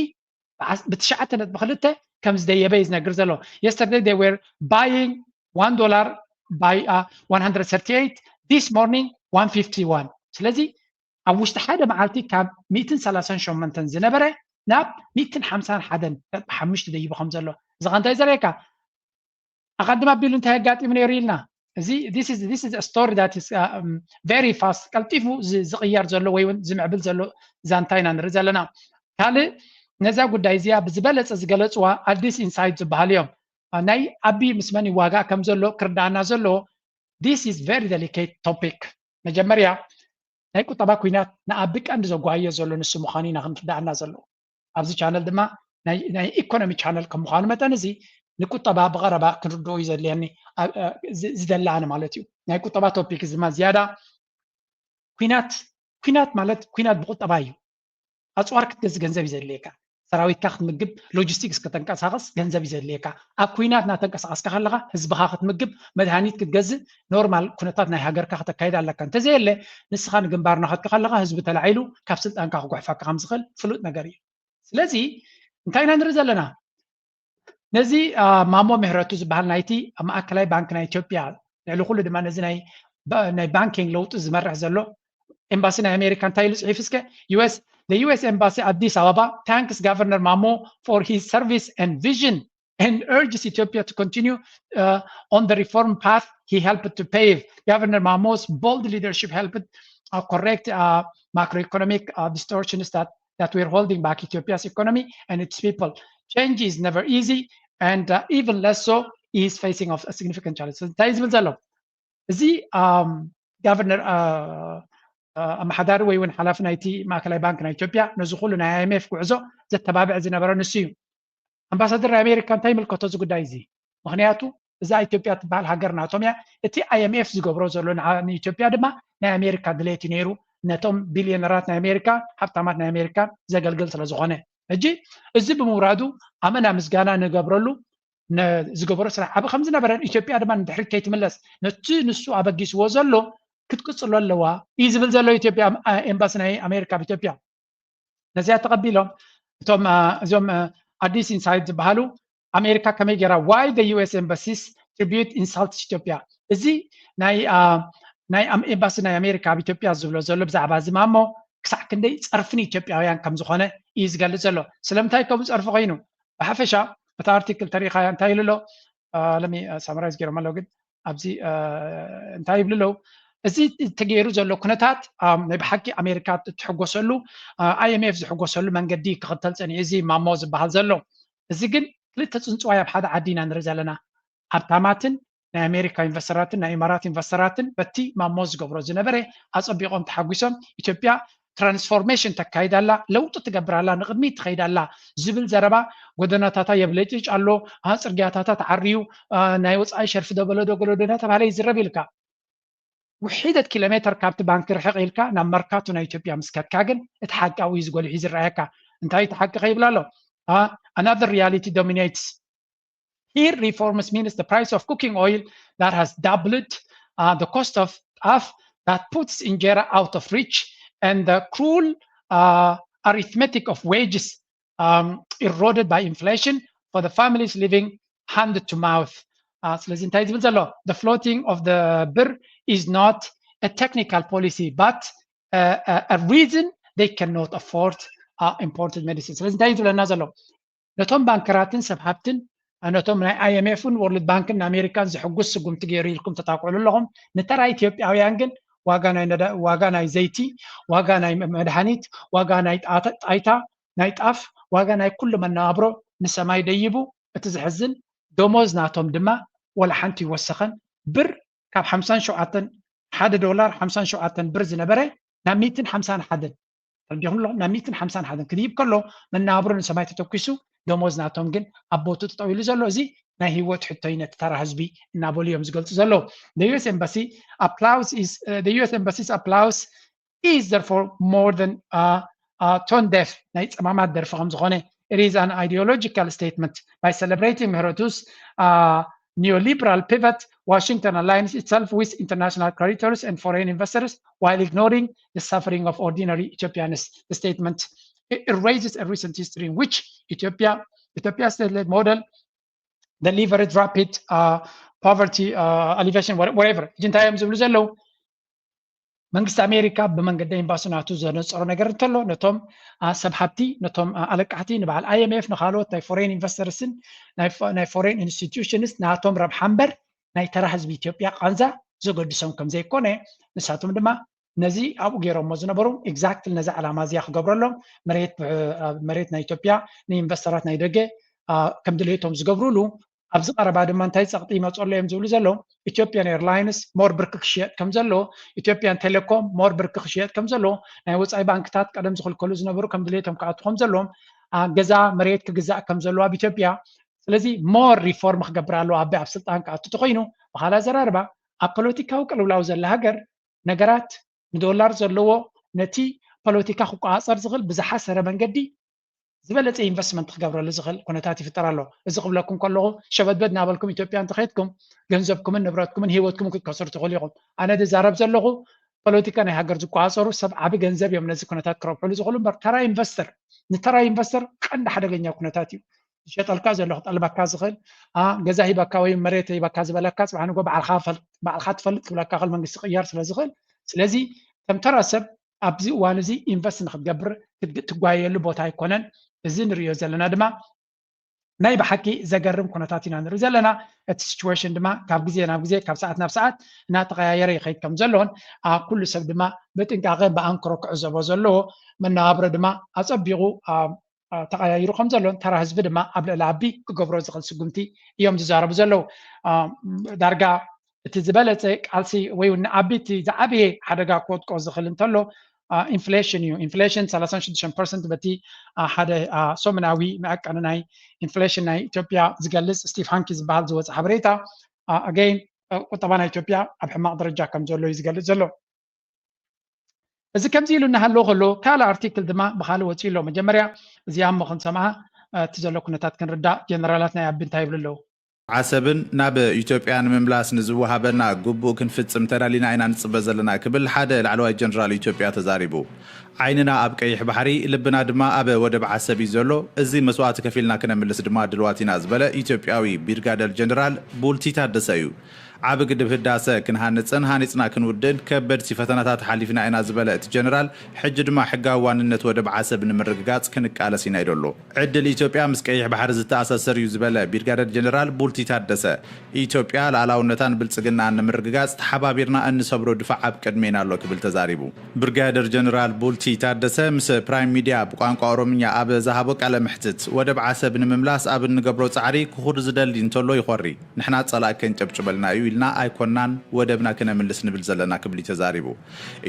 ብትሽዓተ ነጥቢ ክልተ ከም ዝደየበ ይዝነግር ዘሎ yesterday they were buying $1 by 138 this morning 151 ስለዚ ኣብ ውሽጢ ሓደ መዓልቲ ካብ 138 ዝነበረ ናብ 151.5 ደይቡ ከም ዘሎ እዚ እንታይ ዘርእየካ ኣቀድማ ቢሉ እንታይ ኣጋጢሙ ነይሩ ኢልና እዚ this is a story that is very fast ቀልጢፉ ዝቕየር ዘሎ ወይ እውን ዝምዕብል ዘሎ ዛንታ ኢና ንርኢ ዘለና ካልእ ነዛ ጉዳይ እዚኣ ብዝበለፀ ዝገለፅዋ ኣዲስ ኢንሳይት ዝበሃል እዮም ናይ ዓቢ ምስ መን ይዋጋእ ከም ዘሎ ክርዳእና ዘለዎ this is very delicate topic መጀመርያ ናይ ቁጠባ ኩናት ንዓቢ ቀንዲ ዘጓየ ዘሎ ንሱ ምዃኑ ኢና ክንርዳእና ዘሎ ኣብዚ ቻነል ድማ ናይ ኢኮኖሚ ቻነል ከም ምዃኑ መጠን እዚ ንቁጠባ ብቐረባ ክንርድኦ እዩ ዘድልየኒ ዝደላኣነ ማለት እዩ ናይ ቁጠባ ቶፒክ እዚ ድማ ዝያዳ ኩናት ማለት ኩናት ብቁጠባ እዩ ኣፅዋር ክትገዝእ ገንዘብ እዩ ዘድልየካ ሰራዊትካ ክትምግብ ሎጂስቲክስ ከተንቀሳቀስ ገንዘብ እዩ ዘድልየካ ኣብ ኩናት እናተንቀሳቀስካ ከለካ ህዝብካ ክትምግብ መድሃኒት ክትገዝእ ኖርማል ኩነታት ናይ ሃገርካ ከተካይድ ኣለካ እንተዘየለ ንስኻ ንግንባር ናኸድካ ከለካ ህዝቢ ተላዒሉ ካብ ስልጣንካ ክጉሕፈካ ከም ዝኽእል ፍሉጥ ነገር እዩ ስለዚ እንታይ ኢና ንርኢ ዘለና ነዚ ማሞ ምህረቱ ዝበሃል ናይቲ ማእከላይ ባንክ ናይ ኢትዮጵያ ልዕሊ ኩሉ ድማ ነዚ ናይ ባንኪንግ ለውጢ ዝመርሕ ዘሎ ኤምባሲ ናይ ኣሜሪካ እንታይ ኢሉ ፅሒፍ እስከ The US Embassy at Addis Ababa thanks Governor Mamo for his service and vision and urges Ethiopia to continue on the reform path he helped to pave. Governor Mamo's bold leadership helped correct macroeconomic distortions that were holding back Ethiopia's economy and its people. Change is never easy, and even less so, he is facing a significant challenge. So, Governor ኣመሓዳሪ ወይ እውን ሓላፊ ናይቲ ማእከላይ ባንክ ናይ ኢትዮጵያ ነዚ ኩሉ ናይ IMF ጉዕዞ ዘተባብዕ ዝነበረ ንሱ እዩ ኣምባሳደር ናይ ኣሜሪካ እንታይ ምልከቶ እዚ ጉዳይ እዚ ምክንያቱ እዛ ኢትዮጵያ ትበሃል ሃገር ናቶም እያ እቲ IMF ዝገብሮ ዘሎ ንኢትዮጵያ ድማ ናይ ኣሜሪካ ድሌት ነይሩ ነቶም ቢልዮነራት ናይ ኣሜሪካ ሃብታማት ናይ ኣሜሪካ ዘገልግል ስለ ዝኾነ ሕጂ እዚ ብምውራዱ ኣመና ምስጋና ንገብረሉ ዝገብሮ ስራሕ ዓብ ከም ዝነበረን ኢትዮጵያ ድማ ንድሕሪት ከይትምለስ ነቲ ንሱ ኣበጊስዎ ዘሎ ክትቅፅሎ ኣለዋ እዩ ዝብል ዘሎ ኢትዮጵያ ኤምባሲ ናይ ኣሜሪካ ብኢትዮጵያ ነዚያ ተቐቢሎም እዞም ኣዲስ ኢንሳይት ዝበሃሉ ኣሜሪካ ከመይ ጌራ why the US embassies tribute insults ኢትዮጵያ እዚ ናይ ኤምባሲ ናይ ኣሜሪካ ብኢትዮጵያ ዝብሎ ዘሎ ብዛዕባ እዚ ማሞ ክሳዕ ክንደይ ፀርፍን ኢትዮጵያውያን ከም ዝኾነ እዩ ዝገልፅ ዘሎ ስለምንታይ ከምኡ ፀርፊ ኮይኑ ብሓፈሻ እቲ ኣርቲክል ተሪኻያ እንታይ ኢሉ ኣሎ ለሚ ሳምራይዝ ገይሮም ኣለዉ ግን ኣብዚ እንታይ ይብሉ ኣለዉ እዚ ተገይሩ ዘሎ ኩነታት ናይ ብሓቂ ኣሜሪካ እትሕጎሰሉ IMF ዝሕጎሰሉ መንገዲ ክኽተል ፀኒዑ እዚ ማሞ ዝበሃል ዘሎ እዚ ግን ክልተ ፅንፅዋይ ኣብ ሓደ ዓዲ ኢና ንርኢ ዘለና ሃብታማትን ናይ ኣሜሪካ ኢንቨስተራትን ናይ ኢማራት ኢንቨስተራትን በቲ ማሞ ዝገብሮ ዝነበረ ኣፀቢቖም ተሓጒሶም ኢትዮጵያ ትራንስፎርሜሽን ተካይዳላ ለውጢ ትገብራላ ንቅድሚት ትኸይዳላ ዝብል ዘረባ ጎደናታታ የብለጭጭ ኣሎ ፅርግያታታ ተዓርዩ ናይ ወፃኢ ሸርፊ ደበሎ ደገሎ እናተባሃለ ይዝረብ ኢልካ وحيدة كيلومتر كابت بانك رحق إلكا نام مركاتو نا إثيوبيا مسكت كاغن اتحقق ويزقول حيزر رأيكا انتهي تحقق يبلا له another reality dominates here reforms means the price of cooking oil that has doubled the cost of that puts injera out of reach and the cruel arithmetic of wages eroded by inflation for the families living hand to mouth ስለዚህ እንታይ ዝብል ዘሎ the floating of the ብር is not a technical policy but a reason they cannot afford imported medicine ስለዚህ እንታይ ዝብለና ዘሎ ነቶም ባንከራትን ሰብ ሃብትን ነቶም ናይ IMF-ን ወርልድ ባንክን ኣሜሪካን ዝሕጉስ ስጉምቲ ገይሩ ኢልኩም ተታውቅሉ ኣለኹም ንተራ ኢትዮጵያውያን ግን ዋጋ ናይ ዘይቲ ዋጋ ናይ መድሃኒት ዋጋ ናይ ጣይታ ናይ ጣፍ ዋጋ ናይ ኩሉ መነባብሮ ንሰማይ ደይቡ እቲ ዝሕዝን ደሞዝ ናቶም ድማ ወላ ሓንቲ ይወሰኸን ብር ካብ 57 $1 57 ብር ዝነበረ ናብ 151 ተርዲኹምሎ ናብ 151 ክድይብ ከሎ መነባብሮ ንሰማይ ተተኪሱ ደሞዝ ናቶም ግን ኣቦቱ ተጠው ኢሉ ዘሎ እዚ ናይ ህይወት ሕቶይነት ተራ ህዝቢ እናበሉ እዮም ዝገልፁ ዘሎ the US Embassy's applause is therefore more than tone deaf ናይ ፀማማት ደርፊ ከም ዝኾነ it is an ideological statement. By celebrating Mehretu's neoliberal pivot, Washington aligns itself with international creditors and foreign investors while ignoring the suffering of ordinary Ethiopians. The statement erases a recent history in which Ethiopia's state-led model delivered rapid poverty alleviation, whatever. ጅንታዮም ዝብሉ ዘለው መንግስቲ አሜሪካ ብመንገዲ ኤምባሲናቱ ዘነፅሮ ነገር እንተሎ ነቶም ሰብ ሃብቲ ነቶም አለቃሕቲ ንበዓል IMF ንካልኦት ናይ ፎሬን ኢንቨስተርስን ናይ ፎሬን ኢንስቲትዩሽንስ ናቶም ረብሓ እምበር ናይ ተራ ህዝቢ ኢትዮጵያ ቃንዛ ዘገድሶም ከም ዘይኮነ ንሳቶም ድማ ነዚ ኣብኡ ገይሮሞ ዝነበሩ ኤግዛክትሊ ነዚ ዓላማ እዚኣ ክገብረሎም መሬት ናይ ኢትዮጵያ ንኢንቨስተራት ናይ ደገ ከም ድሌቶም ዝገብሩሉ ኣብዚ ቀረባ ድማ እንታይ ፀቕጢ ይመፀሎ እዮም ዝብሉ ዘለው ኢትዮጵያን ኤርላይንስ ሞር ብርኪ ክሽየጥ ከም ዘሎ ኢትዮጵያን ቴሌኮም ሞር ብርኪ ክሽየጥ ከም ዘሎ ናይ ወፃኢ ባንክታት ቀደም ዝኽልከሉ ዝነበሩ ከም ድሌቶም ክኣቱ ከም ዘሎም ገዛ መሬት ክግዛእ ከም ዘሎ ኣብ ኢትዮጵያ ስለዚ ሞር ሪፎርም ክገብር ኣለዎ ኣበይ ኣብ ስልጣን ክኣቱ ተኮይኑ በኋላ ዘራርባ ኣብ ፖለቲካዊ ቅልውላው ዘላ ሃገር ነገራት ንዶላር ዘለዎ ነቲ ፖለቲካ ክቋፀር ዝኽእል ብዝሓሰረ መንገዲ ዝበለፀ ኢንቨስትመንት ክገብረሉ ዝኽእል ኩነታት ይፍጠር ኣሎ እዚ ክብለኩም ከለኹ ሸበትበት ናበልኩም ኢትዮጵያ እንተኸይድኩም ገንዘብኩምን ንብረትኩምን ሂወትኩምን ክትከስሩ ትኽእሉ ኢኹም ኣነ ዝዛረብ ዘለኹ ፖለቲካ ናይ ሃገር ዝቋፀሩ ሰብ ዓቢ ገንዘብ እዮም ነዚ ኩነታት ክረብሕሉ ዝኽእሉ እምበር ተራ ኢንቨስተር ንተራ ኢንቨስተር ቀንዲ ሓደገኛ ኩነታት እዩ ዝሸጠልካ ዘሎ ክጠልበካ ዝኽእል ገዛ ሂበካ ወይ መሬት ሂበካ ዝበለካ ፅባሕ ንጎ ባዕልካ ትፈልጥ ክብለካ ክእል መንግስቲ ቅያር ስለ ዝኽእል ስለዚ ከም ተራ ሰብ ኣብዚ እዋን እዚ ኢንቨስት ንክትገብር ትጓየሉ ቦታ ኣይኮነን እዚ ንሪኦ ዘለና ድማ ናይ ብሓቂ ዘገርም ኩነታት ኢና ንርኢ ዘለና እቲ ሲቹዌሽን ድማ ካብ ግዜ ናብ ግዜ ካብ ሰዓት ናብ ሰዓት እናተቀያየረ ይኸይድ ከም ዘሎን ኩሉ ሰብ ድማ ብጥንቃቐ ብኣንክሮ ክዕዘቦ ዘለዎ መነባብሮ ድማ ኣፀቢቑ ተቀያይሩ ከም ዘሎን ተራ ህዝቢ ድማ ኣብ ልዕሊ ዓቢ ክገብሮ ዝኽእል ስጉምቲ እዮም ዝዛረቡ ዘለው ዳርጋ እቲ ዝበለፀ ቃልሲ ወይ ዓበይቲ ዝዓበየ ሓደጋ ክወድቆ ዝኽእል እንተሎ ኢንፍሌሽን እዩ ኢንፍሌሽን 36% በቲ ሓደ ሰሙናዊ መዐቀኒ ናይ ኢንፍሌሽን ናይ ኢትዮጵያ ዝገልፅ ስቲቭ ሃንኪ ዝበሃል ዝወፀ ሓበሬታ ኣገይን ቁጠባ ናይ ኢትዮጵያ ኣብ ሕማቕ ደረጃ ከም ዘሎ እዩ ዝገልፅ ዘሎ እዚ ከምዚ ኢሉ እናሃለዎ ከሎ ካልእ ኣርቲክል ድማ ብካልእ ወፂኡ ኣሎ መጀመርያ እዚኣ እሞ ክንሰምዓ እቲ ዘሎ ኩነታት ክንርዳእ ጀነራላት ናይ ዓቢ እንታይ ይብሉ ኣለዉ ዓሰብን ናብ ኢትዮጵያ ንምምላስ ንዝወሃበና ግቡእ ክንፍፅም ተዳሊና ኢና ንፅበ ዘለና ክብል ሓደ ላዕለዋይ ጀነራል ኢትዮጵያ ተዛሪቡ ዓይንና ኣብ ቀይሕ ባሕሪ ልብና ድማ ኣብ ወደብ ዓሰብ እዩ ዘሎ እዚ መስዋዕቲ ከፊልና ክነምልስ ድማ ድልዋት ኢና ዝበለ ኢትዮጵያዊ ብርጋዴር ጀነራል ቡልቲ ታደሰ እዩ ዓብ ግድብ ህዳሰ ክንሃንፅን ሃኒፅና ክንውድን ከበድቲ ፈተናታት ሓሊፍና ኢና ዝበለ እቲ ጀነራል ሕጂ ድማ ሕጋዊ ዋንነት ወደብ ዓሰብ ንምርግጋፅ ክንቃለስ ኢና ይደሎ ዕድል ኢትዮጵያ ምስ ቀይሕ ባሕሪ ዝተኣሳሰር እዩ ዝበለ ብርጋዴር ጀነራል ቡልቲ ታደሰ ኢትዮጵያ ሉዓላውነታን ብልፅግናን ንምርግጋፅ ተሓባቢርና እንሰብሮ ድፋዕ ኣብ ቅድሜና ኣሎ ክብል ተዛሪቡ ብርጋዴር ጀነራል ቡልቲ ታደሰ ምስ ፕራይም ሚድያ ብቋንቋ ኦሮምኛ ኣብ ዝሃቦ ቃለ ምሕትት ወደብ ዓሰብ ንምምላስ ኣብ እንገብሮ ፃዕሪ ክኹር ዝደሊ እንተሎ ይኾሪ ንሕና ፀላእ ከንጨብጭበልና እዩ ኢልና ኣይኮናን ወደብና ክነምልስ ንብል ዘለና ክብል ተዛሪቡ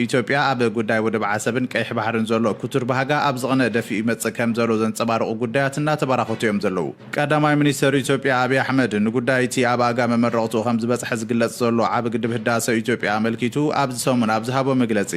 ኢትዮጵያ ኣብ ጉዳይ ወደብ ዓሰብን ቀይሕ ባሕርን ዘሎ ኩቱር ባህጋ ኣብ ዝቕነ ደፊኡ ይመፅእ ከም ዘሎ ዘንፀባርቑ ጉዳያት እናተበራኸቱ እዮም ዘለዉ ቀዳማይ ሚኒስተር ኢትዮጵያ ኣብይ ኣሕመድ ንጉዳይ እቲ ኣብ ኣጋ መመረቕቱ ከም ዝበፅሐ ዝግለጽ ዘሎ ዓብ ግድብ ህዳሰ ኢትዮጵያ ኣመልኪቱ ኣብዚ ሰሙን ኣብ ዝሃቦ መግለፂ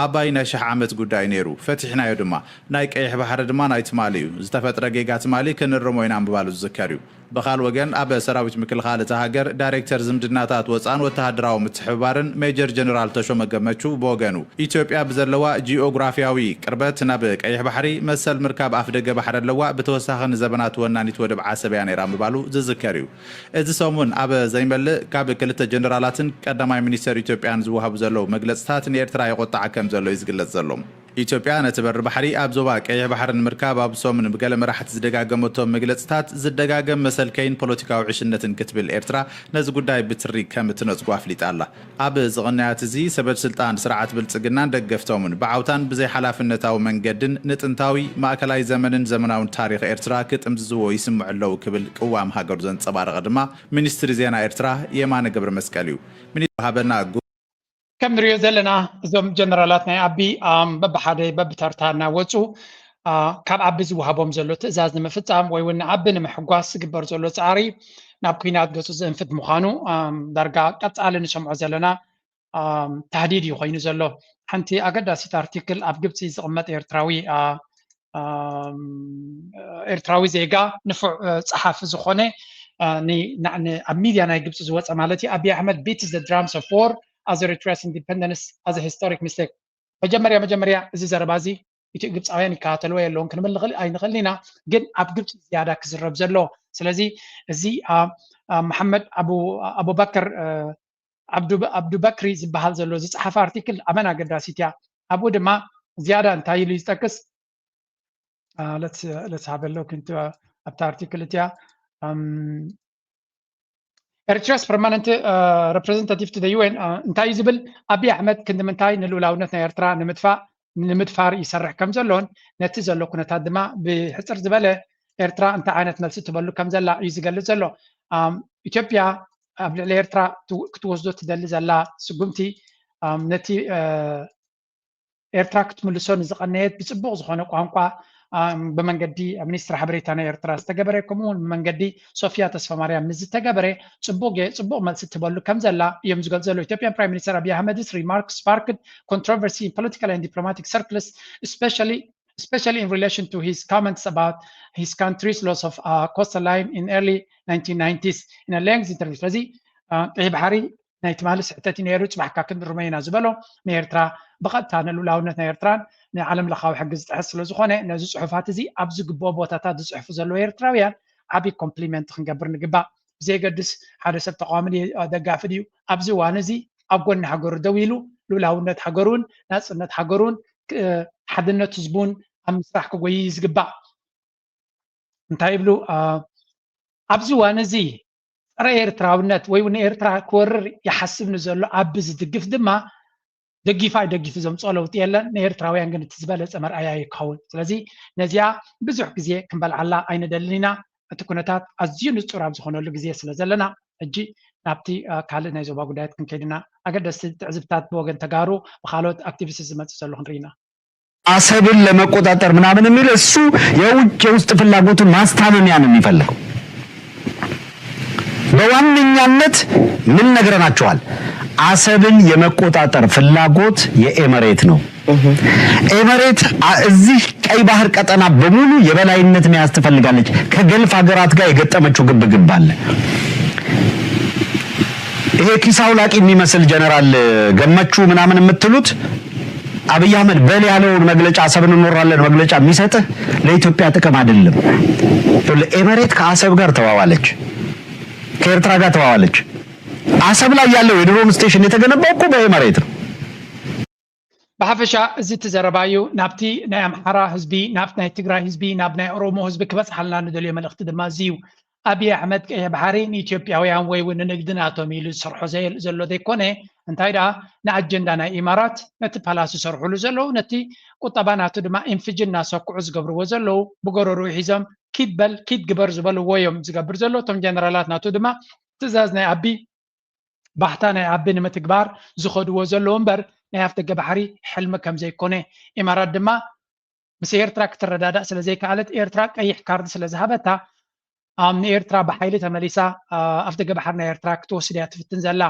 ኣባይ ናይ 1000 ዓመት ጉዳይ ነይሩ ፈቲሕናዮ ድማ ናይ ቀይሕ ባሕሪ ድማ ናይ ትማሊ እዩ ዝተፈጥረ ጌጋ ትማሊ ክንርሞ ኢና ምባሉ ዝዝከር እዩ بخال وجن أبا سراويت مكل خالة هاجر دايركتور زمدناتات وصان وتهدراو متحبارن ميجر جنرال تشو مجمعشو بوجانو إثيوبيا بزلوا جيوغرافياوي كربت نابك أي بحري مثل مركب أفريقيا بحر اللواء بتوسخن زبنات ونانيت ودب عسب يعني رام بالو ذكريو إذا سومن أبا زي مل كاب كلتا جنرالاتن قدامي مينستر إثيوبيان زوها بزلوا مجلسات نيرترا يقطع كم زلوا يزجلت زلهم ኢትዮጵያ ነትበር ባሕሪ ኣብ ዞባ ቀይሕ ባሕርን ምርካብ ኣብ ሶምን ብገለ መራሕቲ ዝደጋገመቶም መግለጽታት ዝደጋገም መሰልከይን ፖለቲካዊ ዕሽነትን ክትብል ኤርትራ ነዚ ጉዳይ ብትሪ ከም እትነጽጉ ኣፍሊጣ ኣላ ኣብ ዝቕንያት እዚ ሰበድ ስልጣን ስርዓት ብልጽግናን ደገፍቶምን ብዓውታን ብዘይ ሓላፍነታዊ መንገድን ንጥንታዊ ማእከላይ ዘመንን ዘመናውን ታሪኽ ኤርትራ ክጥምዝዝዎ ይስምዑ ኣለዉ ክብል ቅዋም ሃገሩ ዘንጸባረቐ ድማ ሚኒስትሪ ዜና ኤርትራ የማነ ገብረ መስቀል እዩ ሚኒስትሪ ሃበና كم نريد زلنا زم جنرالات ناي أبي ببحادي ببترتانا وصو كاب أبي زوهابهم زلو تزاز نمفتام ويون أبي نمحقواس قبر زلو تعاري نابقينات قصو زنفت مخانو درقا قطعالي نشمع زلنا تهديد يخوين زلو حنتي أقدا سيت ارتيكل أبقبتي زغمت إرتراوي ኤርትራዊ ዜጋ ንፉዕ ጸሓፊ ዝኾነ ኣብ ሚድያ ናይ ግብፂ ዝወፀ ማለት እዩ አብይ አሕመድ beats the drums of war as Eritrea's independence as a historic mistake መጀመርያ እዚ ዘረባ እዚ ግብፃውያን ይከታተልዎ የለውን ክንብል ኣይንኽእል ኢና ግን ኣብ ግብፂ ዝያዳ ክዝረብ ዘሎ ስለዚ እዚ መሐመድ አቡበከር ዓብዱበክሪ ዝበሃል ዘሎ ዝፀሓፈ ኣርቲክል ኣመን ኣገዳሲት እያ ኣብኡ ድማ ዝያዳ እንታይ ኢሉ ይጠቅስ let's have a look into ኣብታ ኣርቲክል እትያ Eritrea's permanent representative to the UN እንታይ ዝብል አብይ አሕመድ ክንድምንታይ ንልኡላውነት ናይ ኤርትራ ንምድፋር ይሰርሕ ከም ዘሎን ነቲ ዘሎ ኩነታት ድማ ብሕፅር ዝበለ ኤርትራ እንታይ ዓይነት መልሲ ትበሉ ከም ዘላ እዩ ዝገልጽ ዘሎ ኢትዮጵያ ኣብ ልዕሊ ኤርትራ ክትወስዶ ትደሊ ዘላ ስጉምቲ ነቲ ኤርትራ ክትምልሶ ንዝቐነየት ብፅቡቅ ዝኾነ ቋንቋ በመንገዲ ሚኒስትር ሓበሬታ ናይ ኤርትራ ዝተገበረ ከምኡውን ብመንገዲ ሶፊያ ተስፋ ማርያም ንዝተገበረ ፅቡቅ መልሲ ትበሉ ከም ዘላ እዮም ዝገልጽ ዘሎ ኢትዮጵያን ፕራይም ሚኒስተር አብይ አሕመድ's remarks sparked controversy in political and diplomatic circles especially in relation to his comments about his country's loss of coastal line in early 1990s in a lengthy interview ስለዚ ቀይሕ ባሕሪ ናይ ትማልስ ሕተት ነይሩ ፅባሕካ ክንርመይና ዝበሎ ናይ ኤርትራ ብቐጥታ ንልኡላውነት ናይ ኤርትራን ናይ ዓለም ለኻዊ ሕጊ ዝጥሕስ ስለ ዝኾነ ነዚ ፅሑፋት እዚ ኣብ ዝግብኦ ቦታታት ዝፅሕፉ ዘለዉ ኤርትራውያን ዓብይ ኮምፕሊመንት ክንገብር ንግባእ ብዘይገድስ ሓደ ሰብ ተቃዋሚ ደጋፊ ድዩ ኣብዚ እዋን እዚ ኣብ ጎኒ ሃገሩ ደው ኢሉ ልኡላውነት ሃገሩን ናፅነት ሃገሩን ሓድነት ህዝቡን ኣብ ምስራሕ ክጎይ ዝግባእ እንታይ ይብሉ ኣብዚ እዋን እዚ ፀረ ኤርትራውነት ወይ ንኤርትራ ክወርር ይሓስብ ንዘሎ ኣብ ዝድግፍ ድማ ደጊፋ ይደጊፍ ዘምፅኦ ለውጢ የለን ንኤርትራውያን ግን እቲ ዝበለፀ መርኣያ ይከውን ስለዚ ነዚያ ብዙሕ ግዜ ክንበልዓላ ኣይንደልን ኢና እቲ ኩነታት ኣዝዩ ንፁር ኣብ ዝኾነሉ ግዜ ስለ ዘለና ሕጂ ናብቲ ካልእ ናይ ዞባ ጉዳያት ክንከይድና ኣገደስቲ ትዕዝብታት ብወገን ተጋሩ ብካልኦት አክቲቪስት ዝመፅእ ዘሎ ክንርኢ ኢና አሰብን ለመቆጣጠር ምናምን የሚል እሱ የውስጥ ፍላጎቱን ማስታመሚያ ነው የሚፈልገው በዋነኛነት ምን ነግረናቸዋል አሰብን የመቆጣጠር ፍላጎት የኤመሬት ነው ኤመሬት እዚህ ቀይ ባህር ቀጠና በሙሉ የበላይነት መያዝ ትፈልጋለች ከገልፍ ሀገራት ጋር የገጠመችው ግብግብ አለ ይሄ ኪሳው ላቂ የሚመስል ጀነራል ገመቹ ምናምን የምትሉት አብይ አህመድ በል ያለውን መግለጫ አሰብን እንወራለን መግለጫ የሚሰጥህ ለኢትዮጵያ ጥቅም አይደለም ኤመሬት ከአሰብ ጋር ተዋዋለች ከኤርትራ ጋር ተዋዋለች አሰብ ላይ ያለው የድሮን ስቴሽን የተገነባው እኮ በኤመሬት ነው ብሓፈሻ እዚ ትዘረባዩ ናብቲ ናይ አምሓራ ህዝቢ ናብቲ ናይ ትግራይ ህዝቢ ናብ ናይ ኦሮሞ ህዝቢ ክበፅሓልና ንደልዮ መልእኽቲ ድማ እዚዩ አብይ አሕመድ ቀይሕ ባሕሪ ንኢትዮጵያውያን ወይ እውን ንግድናቶም ኢሉ ዝሰርሖ ዘሎ ዘይኮነ እንታይ ደኣ ንኣጀንዳ ናይ ኢማራት ነቲ ፓላስ ዝሰርሕሉ ዘለዉ ነቲ ቁጠባ ናቱ ድማ ኢንፍጅን እናሰክዑ ዝገብርዎ ዘለዉ ብገረሩ ሒዞም ኪድ ግበር ዝበልዎ እዮም ዝገብር ዘሎ እቶም ጀነራላት ናቱ ድማ ትእዛዝ ናይ ኣቢ ባህታ ናይ ኣቢ ንምትግባር ዝኸድዎ ዘለዉ እምበር ናይ ኣፍ ደገ ባሕሪ ሕልሚ ከም ዘይኮነ ኢማራት ድማ ምስ ኤርትራ ክትረዳዳእ ስለ ዘይከኣለት ኤርትራ ቀይሕ ካርድ ስለ ዝሃበታ ንኤርትራ ብሓይሊ ተመሊሳ ኣፍ ደገ ባሕሪ ናይ ኤርትራ ክትወስድ እያ ትፍትን ዘላ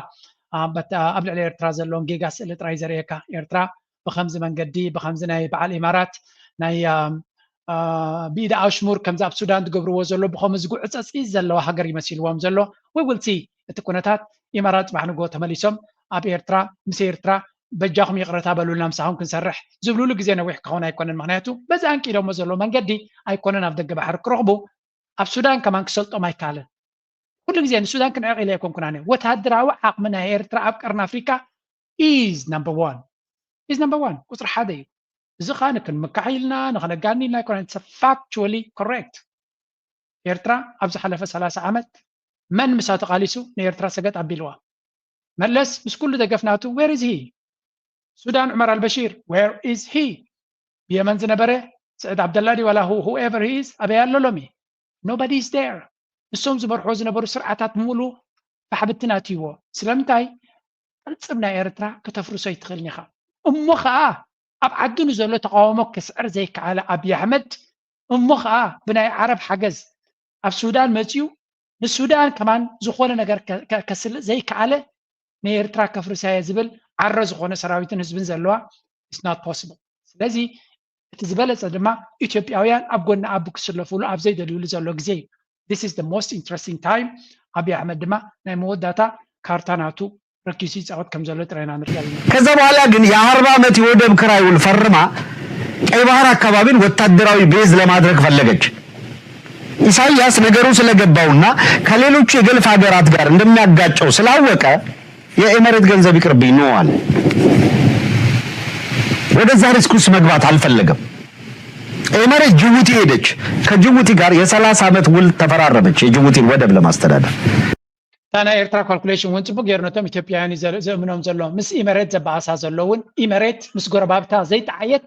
ኣብ ልዕሊ ኤርትራ ዘለዎም ጌጋ ስእሊ ጥራይ ዘርእየካ ኤርትራ ብከምዚ መንገዲ ብከምዚ ናይ በዓል ኢማራት ናይ ብኢድ ኣሽሙር ከምዚ ኣብ ሱዳን ትገብርዎ ዘሎ ብከምዚ ጉዕፀፂ ዘለዎ ሃገር ይመሲልዎም ዘሎ ወይ ውልሲ እቲ ኩነታት ኢማራት ፅባሕ ንጎ ተመሊሶም ኣብ ኤርትራ ምስ ኤርትራ በጃኹም ይቕረታ በሉልና ምሳኹም ክንሰርሕ ዝብልሉ ግዜ ነዊሕ ክኸውን ኣይኮነን ምክንያቱ በዚ አንቂዶሞ ዘሎ መንገዲ ኣይኮነን ኣብ ደገ ባሕሪ ክረኽቡ ኣብ ሱዳን ከማን ክሰልጦም ኣይከኣለን ኩሉ ግዜ ንሱዳን ክንዕቕ ኢለ ኣይኮንኩን ኣነ ወታደራዊ ዓቕሚ ናይ ኤርትራ ኣብ ቀርኒ ኣፍሪካ ኢዝ ነምበር ዋን ቁፅሪ ሓደ እዩ እዚ ከዓ ንክንምካሕ ኢልና ንክነጋኒ ኢልና ኣይኮነን ፋክቹዋሊ ኮሬክት ኤርትራ ኣብ ዝሓለፈ 30 ዓመት መን ምሳ ተቃሊሱ ንኤርትራ ሰገጥ ኣቢልዋ መለስ ምስ ኩሉ ደገፍናቱ ዌር ኢዝ ሂ ሱዳን ዑመር አልበሺር ዌር ኢዝ ሂ ብየመን ዝነበረ ስዕድ ዓብደላዲ ወላ ሁኤቨር ሂ ኢዝ ኣበይ ኣሎ ሎሚ ኖባዲ ኢዝ ዴር ንሶም ዝመርሕዎ ዝነበሩ ስርዓታት ሙሉ ብሓብትን ኣትይዎ ስለምንታይ ቅልፅም ናይ ኤርትራ ከተፍርሶ ይትኽእልኒ ኢኻ እሞ ከዓ ኣብ ዓዱ ንዘሎ ተቃውሞ ክስዕር ዘይከኣለ አብይ አሕመድ እሞ ከዓ ብናይ ዓረብ ሓገዝ ኣብ ሱዳን መፅዩ ንሱዳን ከማን ዝኾነ ነገር ከስልእ ዘይከኣለ ንኤርትራ ከፍርሳየ ዝብል ዓረ ዝኾነ ሰራዊትን ህዝብን ዘለዋ is not possible ስለዚ تزبلت دما إثيوبياويان أبغون أبوك سلفولو أبزي دليل زلوا جزي. This is the most interesting time. أبي أحمد دما نمود داتا كارتاناتو ركيسيت أود كم زلت رأينا نرجع. كذا ولا جن يا هربا متي ودم كراي والفرما أي بحر كبابين وتدراوي بيز لما أدرك فلقج. إسحاق نجارو سلقباونا خليلو شيء قال فاجرات قار ندمنا قاتشو سلاوكا يا إمارات جنزة بكر بينوال. وده زارس كوس مقبات على الفلقة. إمارات جيبوتي إيدج كجيبوتي قار يسلا سامت ول تفرار ربج جيبوتي الوده بلا مسترد. أنا إيرترا كالكوليشن وانت بقير نتام إثيوبياني زي منهم زلوا مس إمارات زبعة زلون إمارات مس قربابتها زي تعيت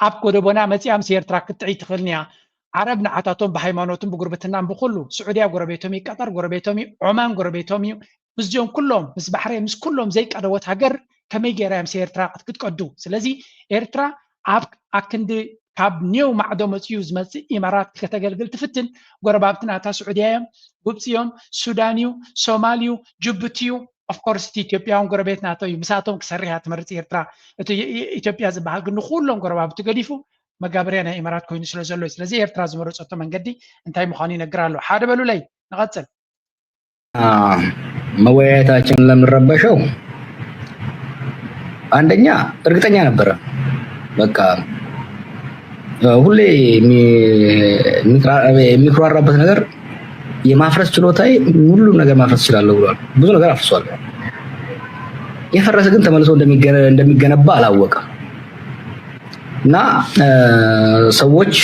أبكو دبنا متي أمس إيرترا كتعي تخلنيها عربنا عطاتهم بحيمانوتهم بقربتنا بخلو سعودية قربيتهم قطر قربيتهم عمان قربيتهم مسجون كلهم مس بحرين مس كلهم زي أدوات هجر كما يجي أمس إيرترا كتقدو سلازي إيرترا أكند كاب نيو معدوم تيوز مس إمارات كتجلجل تفتن قربابتنا تا سعودية بوبسيوم سودانيو سوماليو جيبوتيو of course إثيوبيا قربيتنا توي مساتهم كسرها تمرت إيرترا إثيوبيا زبحة كنو كلهم قرباب تقديفو مقابرينا إمارات كوين سلوزلو سلازي إيرترا زمرت صوت من قدي انتهي مخاني نقرالو حاد بلو لي نغتسل መወያየታችን ለምን ረበሸው? አንደኛ እርግጠኛ ነበር በቃ ሁሌ የሚኩራራበት ነገር የማፍረስ ችሎታዬ ሁሉ ነገር ማፍረስ ይችላል ብሏል። ብዙ ነገር አፍርሷል። የፈረሰ ግን ተመልሶ እንደሚገነባ አላወቀም። እና ሰዎች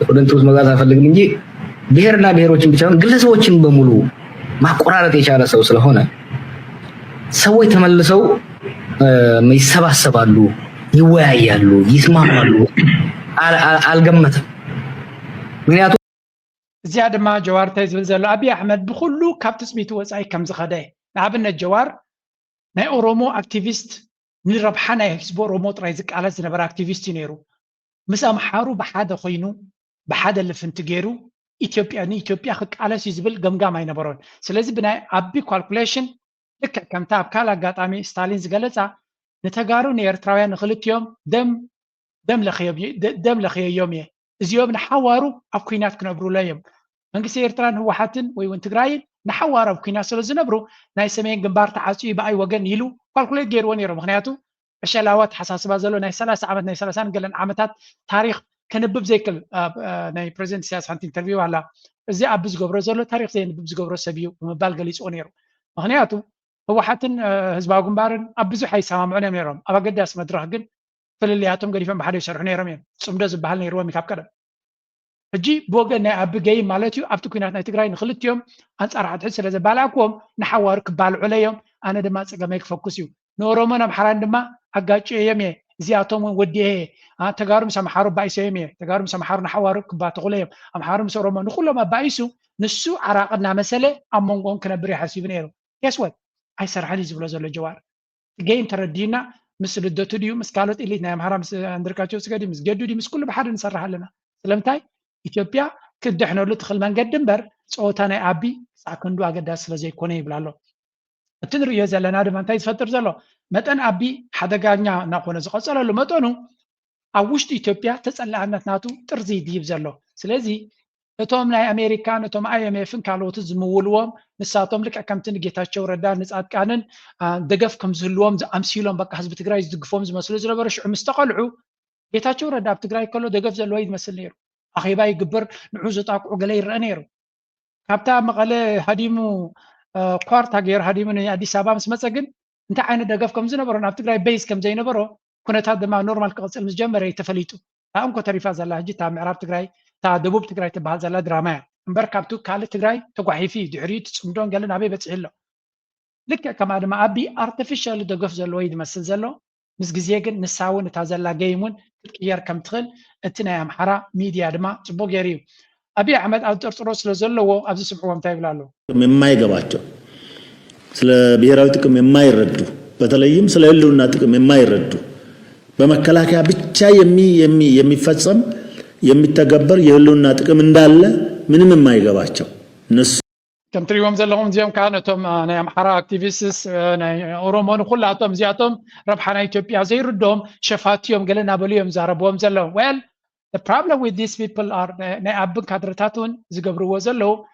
ወደንቱስ መጋዛ ፈልግን እንጂ ብሔርና ብሔሮችን ብቻ ግለሰቦችን በሙሉ ማቆራረጥ የቻለ ሰው ስለሆነ ሰዎች ተመልሰው ይሰባሰባሉ፣ ይወያያሉ፣ ይስማማሉ አልገመተም። ምክንያቱም እዚያ ድማ ጀዋር ተይዝብል ዘሎ አብይ አሕመድ ብኩሉ ካብ ትፅቢቱ ወፃኢ ከም ዝኸደ ንኣብነት ጀዋር ናይ ኦሮሞ አክቲቪስት ንረብሓ ናይ ህዝቢ ኦሮሞ ጥራይ ዝቃለስ ዝነበረ አክቲቪስት እዩ ነይሩ። ምስ ኣምሓሩ ብሓደ ኮይኑ ብሓደ ልፍንቲ ገይሩ ኢትዮጵያ ክቃለስ እዩ ዝብል ገምጋም ኣይነበሮን። ስለዚ ብናይ ኣቢ ካልኩሌሽን ልክዕ ከምታ ኣብ ካል ኣጋጣሚ ስታሊን ዝገለፃ ንተጋሩ ንኤርትራውያን ንክልትዮም ደም ለኽየዮም እየ እዚኦም ንሓዋሩ ኣብ ኩናት ክነብሩሎ እዮም። መንግስቲ ኤርትራን ህወሓትን ወይ እውን ትግራይን ንሓዋሩ ኣብ ኩናት ስለ ዝነብሩ ናይ ሰሜን ግንባር ተዓፅዩ ብኣይ ወገን ኢሉ ካልኩሌት ገይርዎ ነይሮም። ምክንያቱ ዕሸላዋት ሓሳስባ ዘሎ ናይ 30 ዓመት ናይ 30 ገለን ዓመታት ታሪክ ከንብብ ዘይክል ናይ ፕሬዚደንት ኢሳያስ ሓንቲ ኢንተርቪው ኣላ እዚ ኣብ ዝገብሮ ዘሎ ታሪክ ዘይንብብ ዝገብሮ ሰብ እዩ ብምባል ገሊፅዎ ነይሩ። ምክንያቱ ህወሓትን ህዝባዊ ግንባርን ኣብ ብዙሕ ኣይሰማምዑን እዮም ነይሮም። ኣብ ኣገዳሲ መድረክ ግን ፍልልያቶም ገዲፎም ብሓደ ይሰርሑ ነይሮም እዮም። ፅምዶ ዝበሃል ነይርዎም ካብ ቀደም ሕጂ ብወገን ናይ ኣቢ ገይም ማለት እዩ ኣብቲ ኩናት ናይ ትግራይ ንክልትዮም ኣንፃር ሓድሕድ ስለ ዘባልዓክዎም ንሓዋሩ ክባልዑለ እዮም። ኣነ ድማ ፀገመይ ክፈኩስ እዩ ንኦሮሞን ኣምሓራን ድማ ኣጋጭዮ እዮም እየ እዚኣቶም እውን ወዲአ ተጋሩ ምስ ኣምሓሩ ባኢሶ እዮም እየ ተጋሩ ምስ ኣምሓሩ ንሓዋሩ ክባተኹለ እዮም ኣምሓሩ ምስ ኦሮሞ ንኩሎም ኣባኢሱ ንሱ ዓራቅና መሰለ ኣብ መንጎኦም ክነብር ይሓሲቡ ነይሩ። የስወት ኣይሰርሐን እዩ ዝብሎ ዘሎ ጀዋር ገይም ተረዲና ምስ ልደቱ ድዩ ምስ ካልኦት ኢሊት ናይ ኣምሓራ ምስ አንዳርጋቸው ጽጌ ምስ ገዱ ድዩ ምስ ኩሉ ብሓደ ንሰርሕ ኣለና። ስለምንታይ ኢትዮጵያ ክድሕነሉ ትኽእል መንገዲ እምበር ፀወታ ናይ ኣቢ ክሳዕ ክንዱ ኣገዳሲ ስለ ዘይኮነ ይብል ኣሎ። እቲ ንሪኦ ዘለና ድማ እንታይ ዝፈጥር ዘሎ መጠን ኣቢ ሓደጋኛ እናኮነ ዝቐፀለሉ መጠኑ ኣብ ውሽጢ ኢትዮጵያ ተፀላዕነት ናቱ ጥርዚ ይድይብ ዘሎ። ስለዚ እቶም ናይ ኣሜሪካን እቶም IMFን ካልኦት ዝምውልዎም ንሳቶም ልክዕ ከምቲ ንጌታቸው ረዳ ንፃድቃንን ደገፍ ከም ዝህልዎም ኣምሲሎም በቃ ህዝቢ ትግራይ ዝድግፎም ዝመስሉ ዝነበረ ሽዑ ምስ ተቐልዑ ጌታቸው ረዳ ኣብ ትግራይ ከሎ ደገፍ ዘለዎ ይመስል ነይሩ። ኣኼባ ይግበር ንዑ ዘጣቅዑ ገለ ይረአ ነይሩ። ካብታ መቐለ ሃዲሙ ኳርታ ገይሩ ሃዲሙ ንኣዲስ ኣበባ ምስ መፀ ግን እንታይ ዓይነት ደገፍ ከም ዝነበሮ ናብ ትግራይ ቤዝ ከም ዘይነበሮ ኩነታት ድማ ኖርማል ክቕፅል ምስ ጀመረ ተፈሊጡ እንኮ ተሪፋ ዘላ ሕጂ እታ ምዕራብ ትግራይ እታ ደቡብ ትግራይ ትበሃል ዘላ ድራማ እያ እምበር ካብቱ ካልእ ትግራይ ተጓሒፉ ድሕሪኡ ትፅምዶን ገለ ናበይ በፂሑ ኣሎ። ልክዕ ከማ ድማ ኣቢ ኣርቲፊሻል ደገፍ ዘለዎ ይመስል ዘሎ ምስ ግዜ ግን ንሳ እውን እታ ዘላ ገይም እውን ክትቅየር ከም ትኽእል እቲ ናይ ኣምሓራ ሚድያ ድማ ፅቡቅ ገይሩ እዩ። አብይ አሕመድ ኣብ ጥርጥሮ ስለ ዘለዎ ኣብዚ ስምዕዎ እንታይ ይብላሉ? የማይገባቸው ስለ ብሔራዊ ጥቅም የማይረዱ በተለይም ስለ ህልውና ጥቅም የማይረዱ በመከላከያ ብቻ የሚፈጸም የሚተገበር የህልውና ጥቅም እንዳለ ምንም የማይገባቸው እነሱ كم تريوم زلهم زيهم كانتهم نايم حرا اكتيفيستس ناي اورومون كلاتهم زياتهم ربحنا ايثيوبيا زي ردهم شفاتيهم قالنا بليهم زاربوهم زلهم well the problem with these people are ناي ابن كادرتاتون زقبروا زلو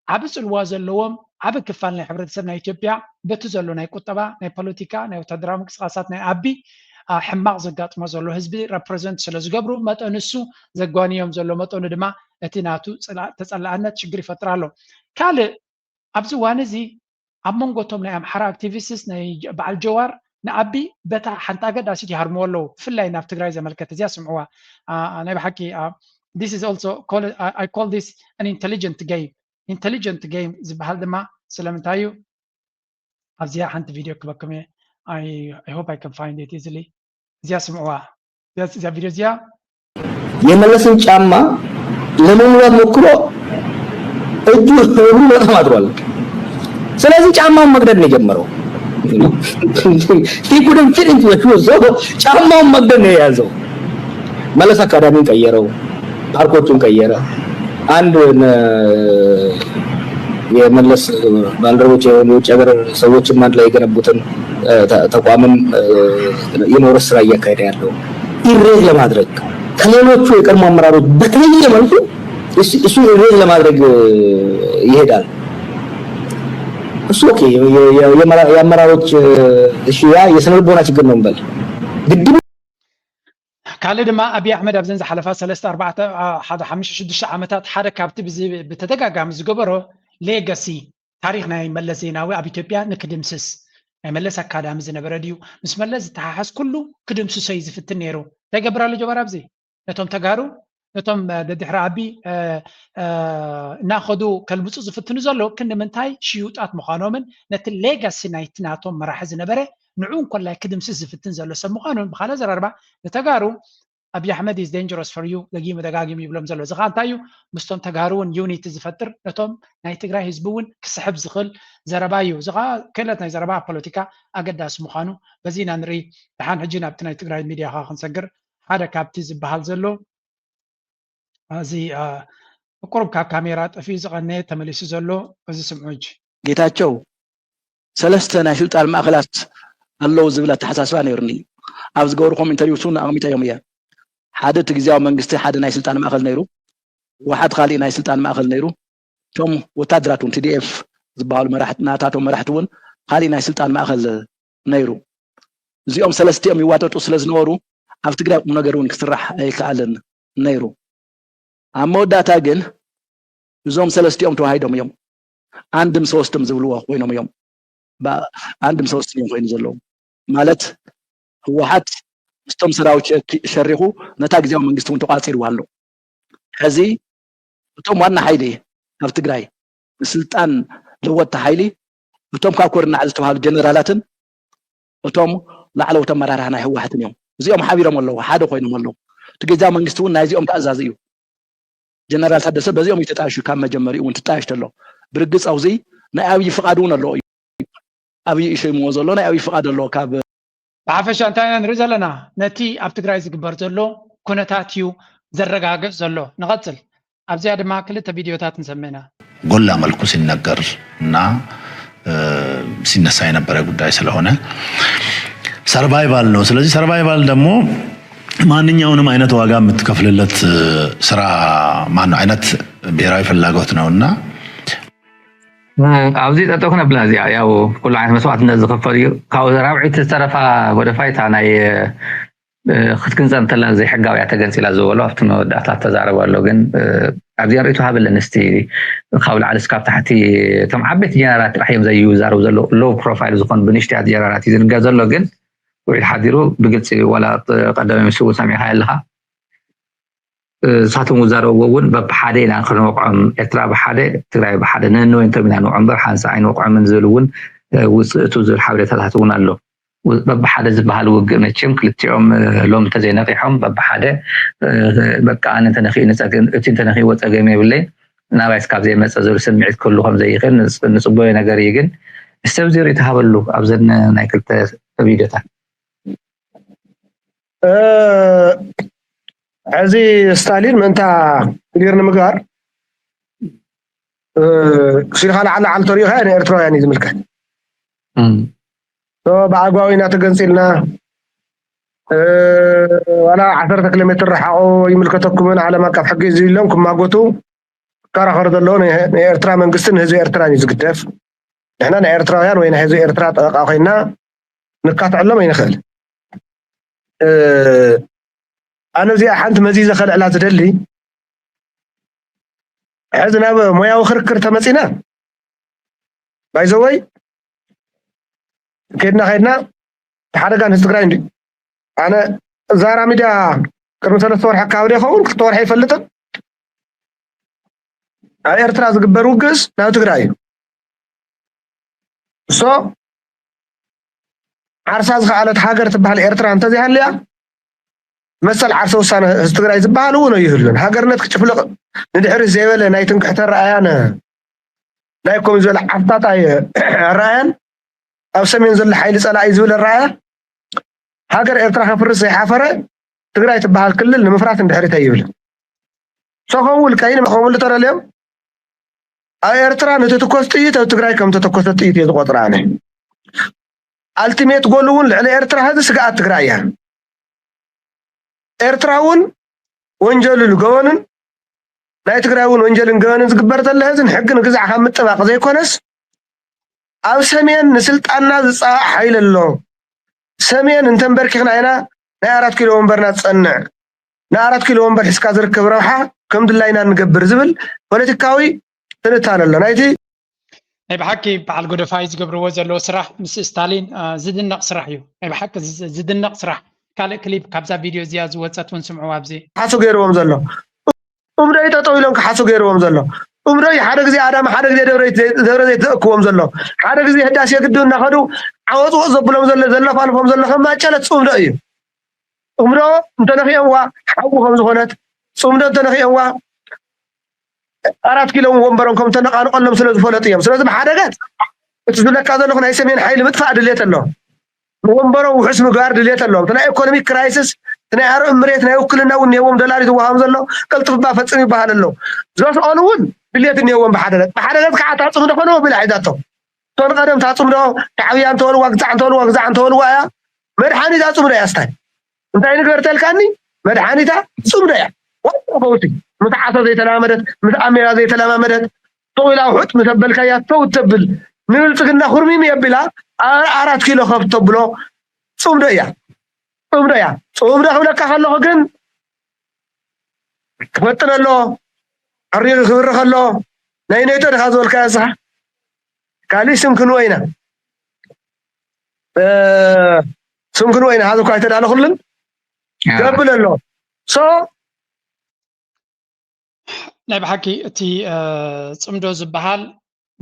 عبس الوازلوهم عب كفال ناي حبرتسب ناي ايثيوبيا بتو زلو ناي قطبا ناي بوليتيكا ناي وتدرام قصاصات ناي ابي حماق زقاطمو زلو حزبي ريبريزنت سلا زقبرو متونسو زغوانيهم زلو متونو دما اتيناتو تصلعنا شجري فترالو كالي ኣብዚ ዋን እዚ ኣብ መንጎቶም ናይ ኣምሓራ ኣክቲቪስትስ ናይ በዓል ጀዋር ንኣቢ በታ ሓንቲ ኣገዳሲት ይሃርምዎ ኣለዉ ብፍላይ ናብ ትግራይ ዘመልከት እዚኣ ስምዕዋ ናይ ብሓቂ this is also I call this an intelligent game ዝበሃል ድማ ስለምንታይ እዩ ኣብዚኣ ሓንቲ ቪድዮ ክበክም I hope I can find it easily እዚኣ ስምዕዋ እዚኣ ቪድዮ እዚኣ የመለስን ጫማ ለመሙላት ሞክሮ እጁ ሁሉ በጣም አድሯል። ስለዚህ ጫማውን መቅደድ ነው የጀመረው። he couldn't fit into the shoes so ጫማውን መቅደድ ነው የያዘው። መለስ አካዳሚን ቀየረው፣ ፓርኮቹን ቀየረ። አንድ የመለስ ባልደረቦች የውጭ ሀገር ሰዎችን አንድ ላይ የገነቡትን ተቋምን የመውረስ ስራ እያካሄደ ያለው ኢሬዝ ለማድረግ ከሌሎቹ የቀድሞ አመራሮች በተለየ መልኩ እሱ ኢሬዝ ለማድረግ ይሄዳል። እሱ ኦኬ የአመራሮች እሺ ያ የስነልቦና ችግር ነው እንበል ግድም ካልእ ድማ ኣብይ ኣሕመድ ኣብዘን ዝሓለፋ 3 4 5 6 ዓመታት ሓደ ካብቲ ብተደጋጋሚ ዝገበሮ ሌጋሲ ታሪክ ናይ መለስ ዜናዊ ኣብ ኢትዮጵያ ንክድምስስ ናይ መለስ ኣካዳሚ ዝነበረ ድዩ ምስ መለስ ዝተሓሓስ ኩሉ ክድምስሶ እዩ ዝፍትን ነይሩ ተገብራሉ ጀባር ኣብዚ ነቶም ተጋሩ ነቶም ደድሕሪ ኣቢ እናኸዱ ከልምፁ ዝፍትኑ ዘሎ ክንምንታይ ሽዩጣት ምዃኖምን ነቲ ሌጋሲ ናይቲ ናቶም መራሒ ዝነበረ ንዑን ኮላይ ክድምስስ ዝፍትን ዘሎ ሰብ ምዃኑን ብካልእ ዘረርባ ንተጋሩ ኣብይ ኣሕመድ is dangerous for you ደጊሙ ደጋጊሙ ይብሎም ዘሎ እዚ ከዓ እንታይ እዩ ምስቶም ተጋሩ እውን ዩኒቲ ዝፈጥር ነቶም ናይ ትግራይ ህዝቢ እውን ክስሕብ ዝኽእል ዘረባ እዩ እዚ ከዓ ክእለት ናይ ዘረባ ፖለቲካ ኣገዳሲ ምዃኑ በዚ ኢና ንርኢ ድሓን ሕጂ ናብቲ ናይ ትግራይ ሚድያ ከዓ ክንሰግር ሓደ ካብቲ ዝበሃል ዘሎ እዚ ቁሩብ ካብ ካሜራ ጠፊኡ ዝቐነየ ተመሊሱ ዘሎ እዚ ስምዑ እንጂ ጌታቸው ሰለስተ ናይ ስልጣን ማእከላት ኣለዉ ዝብል ኣተሓሳስባ ነይሩኒ ኣብ ዝገበርኩም ኢንተርቪው ሱን ኣቕሚጠ እዮም እያ ሓደ እቲ ግዝያዊ መንግስቲ ሓደ ናይ ስልጣን ማእከል ነይሩ ወሓድ ካሊእ ናይ ስልጣን ማእከል ነይሩ እቶም ወታደራት እውን TDF ዝበሃሉ ናታቶም መራሕቲ እውን ካሊእ ናይ ስልጣን ማእከል ነይሩ እዚኦም ሰለስቲኦም ይዋጠጡ ስለ ዝነበሩ ኣብ ትግራይ ቁም ነገር እውን ክስራሕ ኣይከኣልን ነይሩ ኣብ መወዳእታ ግን እዞም ሰለስቲኦም ተዋሂዶም እዮም አንድም ሶስትም ዝብልዎ ኮይኖም እዮም አንድም ሶስትም እዮም ኮይኑ ዘለዉ ማለት ህወሓት ስቶም ሰራዊት ሸሪኹ ነታ ግዝያዊ መንግስቲ እውን ተቋፂርዋ ኣሎ ሕዚ እቶም ዋና ሓይሊ ኣብ ትግራይ ስልጣን ለወጥቲ ሓይሊ እቶም ካብ ኮርናዕ ዝተባሃሉ ጀነራላትን እቶም ላዕለዎት ኣመራርሓ ናይ ህወሓትን እዮም እዚኦም ሓቢሮም ኣለዉ ሓደ ኮይኖም ኣለዉ እቲ ግዝያዊ መንግስቲ እውን ናይዚኦም ተኣዛዚ እዩ ጀነራል ታደሰ በዚኦም ይተጣሹ ካብ መጀመሪኡ እውን ትጣሽቶ ኣሎ ብርግፅ ኣብዚ ናይ ኣብይ ፍቃድ እውን ኣሎ ኣብይ እሸይምዎ ዘሎ ናይ ኣብይ ፍቃድ ኣሎ ካብ ብሓፈሻ እንታይ ኢና ንርኢ ዘለና ነቲ ኣብ ትግራይ ዝግበር ዘሎ ኩነታት እዩ ዘረጋግፅ ዘሎ ንቐፅል ኣብዚያ ድማ ክልተ ቪድዮታት ንሰምዕና ጎላ መልኩ ሲነገር እና ሲነሳ የነበረ ጉዳይ ስለሆነ ሰርቫይቫል ነው ስለዚህ ሰርቫይቫል ደግሞ ማንኛውንም አይነት ዋጋ የምትከፍልለት ስራ ማነው አይነት ብሔራዊ ፍላጎት ነውና ኣብዚ ጠጠው ክነብላ እዚኣ ያው ኩሉ ዓይነት መስዋዕትነት ዝኽፈል እዩ ካብ ራብዒት ዝተረፋ ወደ ፋይታ ናይ ክትክንፀን እንተለና ዘይሕጋዊ እያ ተገንፂላ ዝበሎ ኣብቲ መወዳእታ ተዛረቡ ኣሎ ግን ኣብዚ ርእቱ ሃበለን እስቲ ካብ ላዕሊ እስካብ ታሕቲ እቶም ዓበይቲ ጀነራላት ጥራሕ እዮም ዘይዛረቡ ዘሎ ሎው ፕሮፋይል ዝኾኑ ብንእሽተያት ጀነራላት እዩ ዝንገር ዘሎ ግን ውዒል ሓዲሩ ብግልፂ ዋላ ቀዳማይ ሚኒስትር እውን ሰሚዕካ ኣለካ እሳቶም ዝዛረብዎ እውን በብሓደ ኢና ክንወቅዖም ኤርትራ ብሓደ ትግራይ ብሓደ ንንወይንቶም ኢና ንወቅዖ እምበር ሓንሳ ኣይንወቅዖምን ዝብል እውን ውፅእቱ ዝብል ሓበሬታታት እውን ኣሎ በብሓደ ዝበሃል ውግእ መቸም ክልቲኦም ሎም እንተዘይነቂሖም በብሓደ በቃ ኣነ እንተነኺኡ ንፀግም እቲ እንተነኺዎ ፀገም የብለይ ናባይስ ካብ ዘይመፀ ዝብል ስምዒት ክህሉ ከም ዘይኽእል ንፅበዮ ነገር እዩ ግን ሰብ ዜሮ ይተሃበሉ ኣብዘን ናይ ክልተ ቪድዮታት ሕዚ ስታሊን ምንታ ገይር ንምግባር سير على على طريقها أنا إرترا يعني زملكات بعقواوينا تجنسلنا ولا 10 كيلومتر رحقوا يملكتكم على ما كف حق زي لهم كم عقوتو كارا خرد اللون إرترا من قصن هزي إرترا يزقتف إحنا إرترايان وين هزي إرترا أخينا نقاط علم وين خل أنا زي أحد مزيزة خل على زدلي عزنا مويا وخركر تمسينا بايزوي كيدنا خيدنا حدا كان استقراين أنا زارا ميدا كرم سنة صور حكا ودي خور كتور حي فلتا إرترا زقبرو قس ناو تقراي سو عرساز خالت حاجر تبحال إرترا انت زي هاليا مثل عرسو سنة استقراي زبحال ونو يهلون حاجر نتك تفلق ندحر زيولا نايتن كحتر رأيانا نايكم زول عفتات الرأيان أو سمين زول حيل سألا يزول الرأي هاجر إرترا خفرس يحافرة تقراي تبحال كل المفرات ندحر تايول سو خول كاين مخول ترى اليوم إرترا نتتكوستيت أو تقراي كم تتكوستيت يتقطراني التيميت قولون على إرترا هذا سقاط تقرايها إرتراون وانجل الجوانن لا يتقراون وانجل الجوانن زقبرت اللهزن حق نقزع خام الطباق زي كونس أو سمين نسلت أنا زصاح حيل اللون سمين انتن بركينا هنا نعرف كيلو ومبرنا تصنع نعرف كيلو ومبر حسكازر كبروحة كم دلائنا نقبر زبل ولتكاوي تنتان اللون هايتي أي بحكي بعد قد فايز قبل وزلو سرح مس ستالين زد النق سرح يو أي بحكي زد النق سرح كالي كليب كابزا فيديو زياز واتسات ونسمعوا أبزي حاسو غيرهم زلو أمرأي تطويلهم كحاسو غيرهم زلو أمرأي حرق زي آدم حرق زي دوري تأكوهم زلو حرق زي هداسي يقدون ناخدو عوض وزبلهم زلو فالفهم زلو خما تشالت أمرأي أمرأي متنخي أنوا حقوهم زخونات أمرأي متنخي أنوا 4 كيلو ومبرهم كم تنقانو قلهم سلوز فولتيهم سلوز بحرقات تزولك هذا نخنا يسمين حيل مدفع دليت اللهم ومبرهم وحسم قار دليت اللهم تنا إيكونومي كرايسيس تنا عرق مريت تنا يوكلنا ونيوم دولار يدوهم زلو قلت ببا فتسني بحال اللهم زوس أولون دليت النيوم بحرقات كعتا تصم دخنوا بالعيداتهم تون قدم تصم دو تعويان تول وقزعن تول ويا مرحاني تا تصم يا استاذ انت عينك برتلكاني مرحاني تا تصم يا وفوتي متعاطى زي تلامدت متأمرة زي تلامدت طويلة وحط متبل كيات فوت تبل نلتقنا خرميم يبلا 4 كيلو خف تبلو صوم ديا ولك خلو جن وطنا له الريق خبر خلو ناينيتو دخازو الكاسة كالي سمكن وينا سمكن وينا هذا كايتر على خلن قبل له ናይ ብሓቂ እቲ ፅምዶ ዝበሃል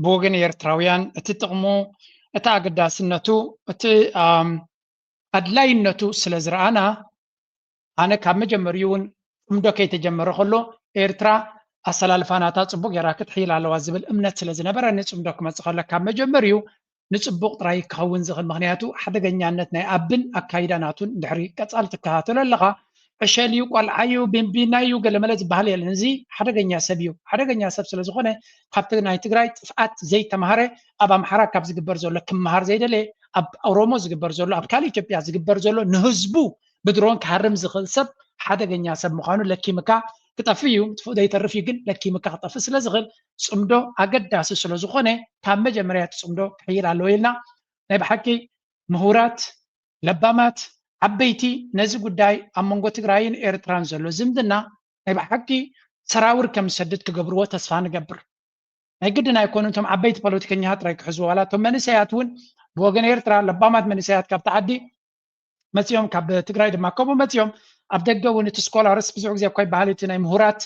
ብወገን ኤርትራውያን እቲ ጥቕሙ እቲ ኣገዳስነቱ እቲ ኣድላይነቱ ስለ ዝረኣና ኣነ ካብ መጀመሪኡ እውን ፅምዶ ከይተጀመረ ከሎ ኤርትራ ኣሰላልፋናታ ፅቡቅ ጌራ ክትሕይል ኣለዋ ዝብል እምነት ስለ ዝነበረ ንፅምዶ ክመፅእ ከሎ ካብ መጀመሪኡ ንፅቡቅ ጥራይ ክኸውን ዝኽእል ምክንያቱ ሓደገኛነት ናይ ኣብን ኣካይዳናቱን ድሕሪ ቀፃሊ ትከታተሎ ኣለኻ ዕሸልዩ ቆልዓዩ ቤንቢናዩ ገለመለ ዝበሃል የለን እዚ ሓደገኛ ሰብ እዩ ሓደገኛ ሰብ ስለ ዝኾነ ካብቲ ናይ ትግራይ ጥፍኣት ዘይተማሃረ ኣብ ኣምሓራ ካብ ዝግበር ዘሎ ክመሃር ዘይደለየ ኣብ ኦሮሞ ዝግበር ዘሎ ኣብ ካልእ ኢትዮጵያ ዝግበር ዘሎ ንህዝቡ ብድሮን ክሃርም ዝኽእል ሰብ ሓደገኛ ሰብ ምዃኑ ለኪምካ ክጠፍእ እዩ ትፉእ ዘይተርፍ እዩ ግን ለኪምካ ክጠፍእ ስለ ዝኽእል ፅምዶ ኣገዳሲ ስለ ዝኾነ ካብ መጀመርያ እቲ ፅምዶ ክሕይል ኣለዎ ኢልና ናይ ብሓቂ ምሁራት ለባማት ዓበይቲ ነዚ ጉዳይ ኣብ መንጎ ትግራይን ኤርትራን ዘሎ ዝምድና ናይ ብሓቂ ሰራውር ከም ዝሰድድ ክገብርዎ ተስፋ ንገብር ናይ ግድን ኣይኮኑ እቶም ዓበይቲ ፖለቲከኛታት ጥራይ ክሕዝዎ ዋላ እቶም መንእሰያት እውን ብወገን ኤርትራ ለባማት መንእሰያት ካብቲ ዓዲ መፅኦም ካብ ትግራይ ድማ ከምኡ መፅኦም ኣብ ደገ እውን እቲ ስኮላርስ ብዙሕ ግዜ እኳ ይበሃል እቲ ናይ ምሁራት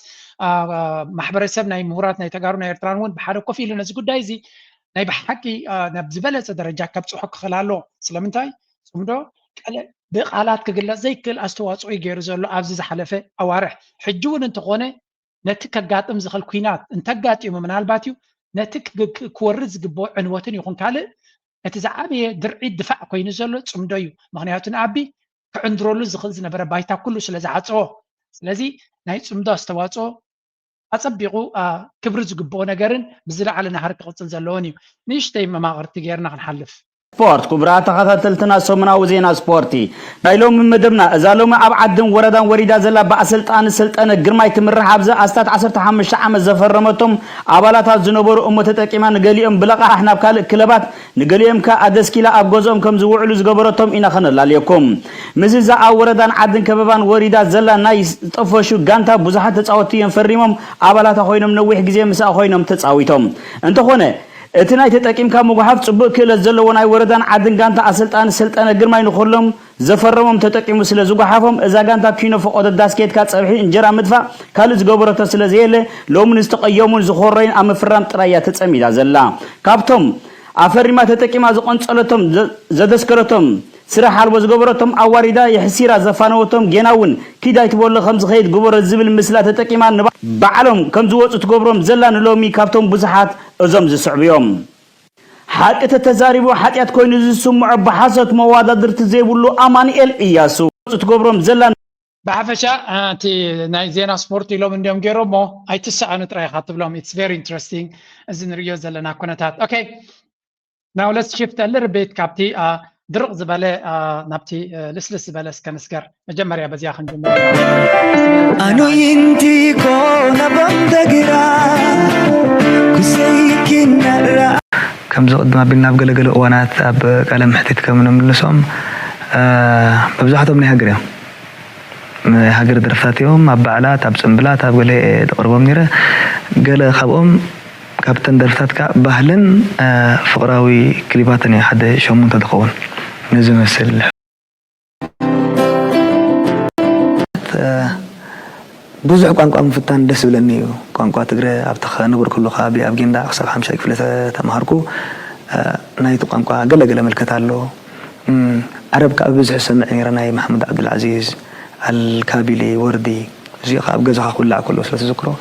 ማሕበረሰብ ናይ ምሁራት ናይ ተጋሩ ናይ ኤርትራን እውን ብሓደ ኮፍ ኢሉ ነዚ ጉዳይ እዚ ናይ ብሓቂ ናብ ዝበለፀ ደረጃ ከብፅሖ ክኽእል ኣለዎ ስለምንታይ ፅምዶ ብቃላት ክግለፅ ዘይክእል ኣስተዋፅኦ እዩ ገይሩ ዘሎ ኣብዚ ዝሓለፈ ኣዋርሕ ሕጂ እውን እንተኾነ ነቲ ከጋጥም ዝኽእል ኩናት እንተጋጢሙ ምናልባት እዩ ነቲ ክወርድ ዝግብኦ ዕንወትን ይኹን ካልእ እቲ ዝዓበየ ድርዒት ድፋዕ ኮይኑ ዘሎ ፅምዶ እዩ ምክንያቱ ንኣቢ ክዕንድረሉ ዝኽእል ዝነበረ ባይታ ኩሉ ስለ ዝዓፀዎ ስለዚ ናይ ፅምዶ ኣስተዋፅኦ ኣፀቢቑ ክብሪ ዝግብኦ ነገርን ብዝለዓለ ናሃር ክቕፅል ዘለዎን እዩ ንእሽተይ መማቕርቲ ጌርና ክንሓልፍ سبورت كبرات تخاطلتنا سمنا وزينا سبورتي نايلوم مدبنا اذا لوم اب عدن وردان وريدا زلا باسلطان سلطنه غرماي تمرح ابزا استات 15 عام زفرمتهم ابالات زنبر امه تطقيما نغليهم بلقا احنا بكال كلبات نغليهم كادسكيلا ابغزوم كم زوعلو زغبرتهم انا خنلاليكم مزيزا وردان عدن كببان وريدا زلا ناي طفشو غانتا بزحات تصاوتين فريمم ابالات خوينم نوح غزي مسا خوينم تصاويتهم انت خونه اتناي تطقيمكا مغحف صبق كله زلو ناي وردان عدن غانتا اسلطان سلطنه غرماي نخلهم زفرمم تطقيمو سلا زغحفهم اذا غانتا كينو فقود داسكيت كا صبحي انجرا مدفا كال زغبرته سلا زيله لومن استقيمون زخورين ام فرام طرايا تصميدا زلا كابتم افريما تطقيما زقنصلتهم زدسكرتهم سرح حلو زغبرتهم اواريدا يحسيرا زفانوتهم جناون كيدايت بول خمس خيد غبر زبل مسلا تطقيما بعلم كم زوصت غبرهم زلا نلومي كابتم بزحات ازم زسعبيهم حق تتزاربو حقيات كوين زسمع بحسط موادر تزيبلو امانيل اياسو تغبرهم زلا بعفشا انت ناي زينا سبورتي لو من غيرومو اي تسع نطراي خاطبلهم اتس فيري انترستينج ازن ريو زلنا كونتات اوكي ناو ليتس شيفت لربيت كابتي درق زباله نابتي لسلس زباله سكنسكر مجمريا بزيا خنجمر انو ينتي كونا بمدغرا كسيكنا كم زقدم بينا بقلقل اوانات اب قلم حتيت كم نملسهم ببزحتهم ني هاجر هاجر درفتاتهم اب بعلات اب صنبلات اب قال تقربهم نيره قال خبهم كابتن درفتاتك بهلن فقراوي كليباتني حد شومون تدخون نزل مسل بزح قانقا مفتان دس بلني قانقا تغري ابتخ نبر كله خابي ابجندا اقصى 5 كفله تمهركو نايتو قانقا غلغله ملكتالو عرب كابزح سمعني رناي محمد عبد العزيز الكابيلي وردي زي خاب غزخ كله سلتذكرو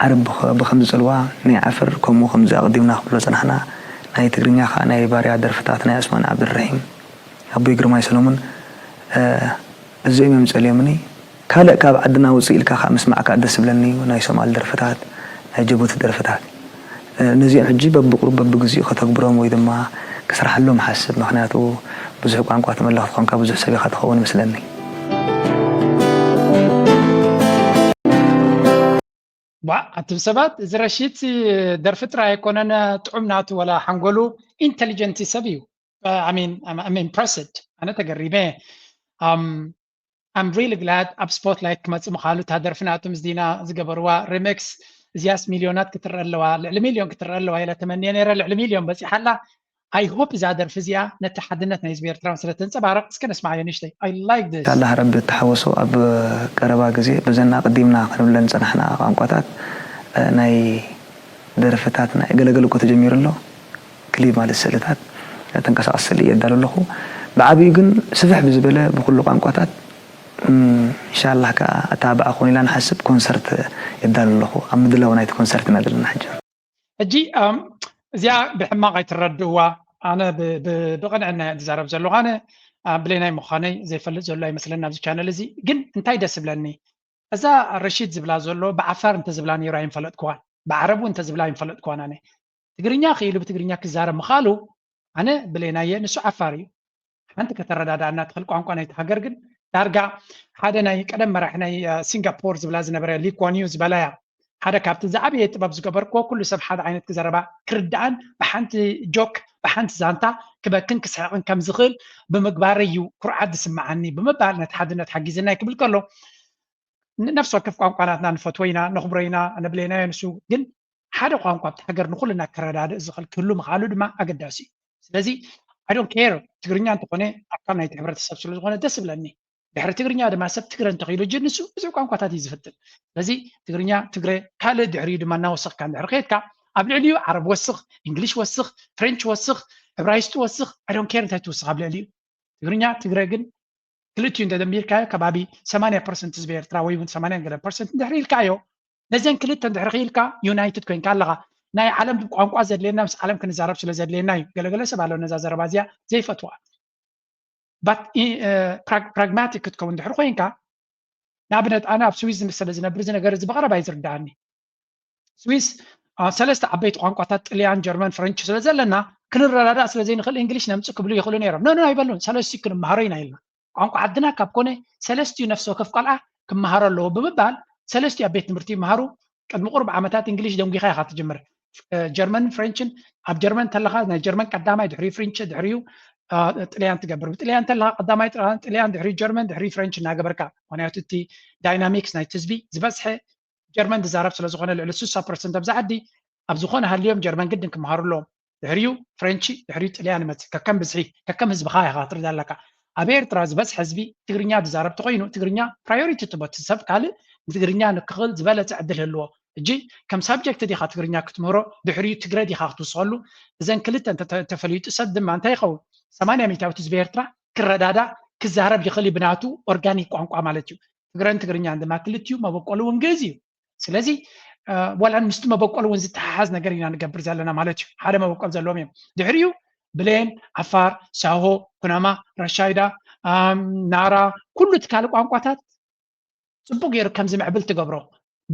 عرب بخمس صلوا ني عفر كمو خمس قديمنا خبل صنحنا ناي تغرينيا خا ناي باريا درفتاتنا اسمان عبد الرحيم ابو يغرماي سلمون زي ما مسلمني كاله كاب عدنا وصيل كا خمس معك دس بلني وناي سمال درفتات ناي جبوت درفتات نزي حجي بقرب بغزي خطغبرهم ويدما كسرح لهم حسب مخناتو بزح قانقا تملخ قانقا بزح سبي خطخون مسلني أتم سبات إذا رشيت درفت رأي كوننا تعمنات ولا حنقولو intelligent سبيو I mean I'm impressed أنا تقريبا I'm really glad up spotlight كما تسمى خالو تهدرفناتهم زدينا زقبروا ريمكس زياس مليونات كتر اللوا المليون كتر اللوا إلى 8 نيرة المليون بس حلا I hope إذا درفزيا نتحدنتنا يزبير ترانسلة تنسبارق سكن اسمع ينشتي I like this الله رب تحوسوا أب قربا جزي بزنا قديمنا خلونا نصنحنا قانقاتات ناي درفتاتنا قلقلو كنت جمير له كليب مال السلطات تنقص أصلي يدالو له بعبي جن سفح بزبلة بكل قانقاتات إن شاء الله كأتابع أخوني لان حسب كونسرت يدالو له أمد الله ونايت كونسرت نادلنا حاجة أجي زيا بحماقة الردوة أنا بقنعنا زارب زلو أنا بليناي مخاني زي فلت زلو مثلا نفس الشانل زي جن انتاي دس بلاني إذا الرشيد زبلا زلو بعفار انت زبلاني رايم فلت كوان بعربو انت زبلاين فلت كوان أنا تقرينيا خيلو بتقرينيا كزارب مخالو أنا بليناي نسو عفاري أنت كترداد أنا تخل قوان يتهجر جن ترجع هذا ناي قدم مرحنا سنغافور زبلا زنبرة ليكوانيو زبلايا هذا كابتن زعبي يتباب زقبركو كل سب حد عينت كزربا كردان بحنت جوك بحنت زانتا كبكن كسحقن كم زغل بمقباريو كرعد سمعني بمبال نتحدنا تحجزنا قبل كله نفسه كيف قانقاتنا نفتوينا نخبرينا نبلينا نسو جن هذا قانقات تحجر نقولنا كرداد زغل كله مخالو دما اقداسي ስለዚህ I don't care ትግርኛ እንትኾነ ኣካል ናይቲ ሕብረተሰብ ስለ ዝኾነ ደስ ብለኒ ድሕሪ ትግርኛ ድማ ሰብ ትግረ እንተኺሉ ጅንሱ ብዙሕ ቋንቋታት እዩ ዝፍትን ስለዚ ትግርኛ ትግረ ካልእ ድሕሪኡ ድማ እናወስኽካ እንድሕሪ ከይድካ ኣብ ልዕሊኡ ዓረብ ወስኽ እንግሊሽ ወስኽ ፍሬንች ወስኽ ዕብራይስጡ ወስኽ I don't care እንታይ ትወስኽ ኣብ ልዕሊኡ ትግርኛ ትግረ ግን ክልቲኡ እንተደሚርካዮ ከባቢ 80% ህዝቢ ኤርትራ ወይ እውን 80% እንድሕሪ ኢልካዮ ነዘን ክልተ እንድሕሪ ክኢልካ ዩናይትድ ኮይንካ ኣለኻ ናይ ዓለም ቋንቋ ዘድልየና ምስ ዓለም ክንዛረብ ስለ ዘድልየና እዩ ገለገለ ሰብ ኣሎ ነዛ ዘረባ እዚኣ ዘይፈትዋ but pragmatic ክትከውን ድሕሪ ኮይንካ ንኣብነት ኣነ ኣብ ስዊዝ ዝመሰለ ዝነብር እዚ ነገር እዚ ብቐረባ ይዝርዳእኒ ስዊስ ሰለስተ ዓበይቲ ቋንቋታት ጣልያን ጀርመን ፍሬንች ስለ ዘለና ክንረዳዳእ ስለ ዘይንኽእል እንግሊሽ ነምፅእ ክብሉ ይኽእሉ ነይሮም ኖ ኣይበሉን ሰለስቲኡ ክንመሃሮ ኢና ኢልና ቋንቋ ዓድና ካብ ኮነ ሰለስቲኡ ነፍሲ ወከፍ ቆልዓ ክመሃሮ ኣለዎ ብምባል ሰለስቲኡ ኣብ ቤት ትምህርቲ ይመሃሩ ቅድሚ ቁርብ ዓመታት እንግሊሽ ደንጊኻ ኢኻ ትጅምር ጀርመን ፍሬንችን ኣብ ጀርመን ተለኻ ናይ ጀርመን ቀዳማይ ድሕሪ ፍሬንች ድሕሪኡ ጣልያን ትገብር ብጣልያን ተለኻ ቀዳማይ ጣልያን ድሕሪ ጀርመን ድሕሪ ፍሬንች እናገበርካ ምክንያቱ እቲ ዳይናሚክስ ናይ ትዝቢ ዝበዝሐ ጀርመን ዝዛረብ ስለ ዝኾነ ልዕሊ 60% ኣብዛ ዓዲ ኣብ ዝኾነ ሃልዮም ጀርመን ግድን ክመሃሩ ኣለዎም ድሕሪኡ ፍሬንቺ ድሕሪኡ ጣልያን ይመፅእ ከከም ብዝሒ ከከም ህዝብኻ ኢኻ ትርዳ ኣለካ ኣብ ኤርትራ ዝበዝሐ ህዝቢ ትግርኛ ዝዛረብ ተኮይኑ ትግርኛ ፕራዮሪቲ ትቦት ሰብ ካልእ ትግርኛ ንክኽእል ዝበለፀ ዕድል ህልዎ እጂ ከም ሳብጀክት ዲኻ ትግርኛ ክትምህሮ ድሕሪኡ ትግረ ዲኻ ክትውስኸሉ እዘን ክልተ ተፈሊጡ ሰብ ድማ እንታይ ይኸውን 80% ህዝቢ ኤርትራ ክረዳዳእ ክዛረብ ይኽእል ብናቱ ኦርጋኒክ ቋንቋ ማለት እዩ ትግረን ትግርኛን ድማ ክልቲኡ መበቆሉ እውን ግእዝ እዩ ስለዚ ዋላ ምስቲ መበቆሉ እውን ዝተሓሓዝ ነገር ኢና ንገብር ዘለና ማለት እዩ ሓደ መበቆል ዘለዎም እዮም ድሕሪኡ ብሌን ዓፋር ሳሆ ኩናማ ረሻይዳ ናራ ኩሉ ትካልእ ቋንቋታት ፅቡቅ ገይሩ ከም ዝምዕብል ትገብሮ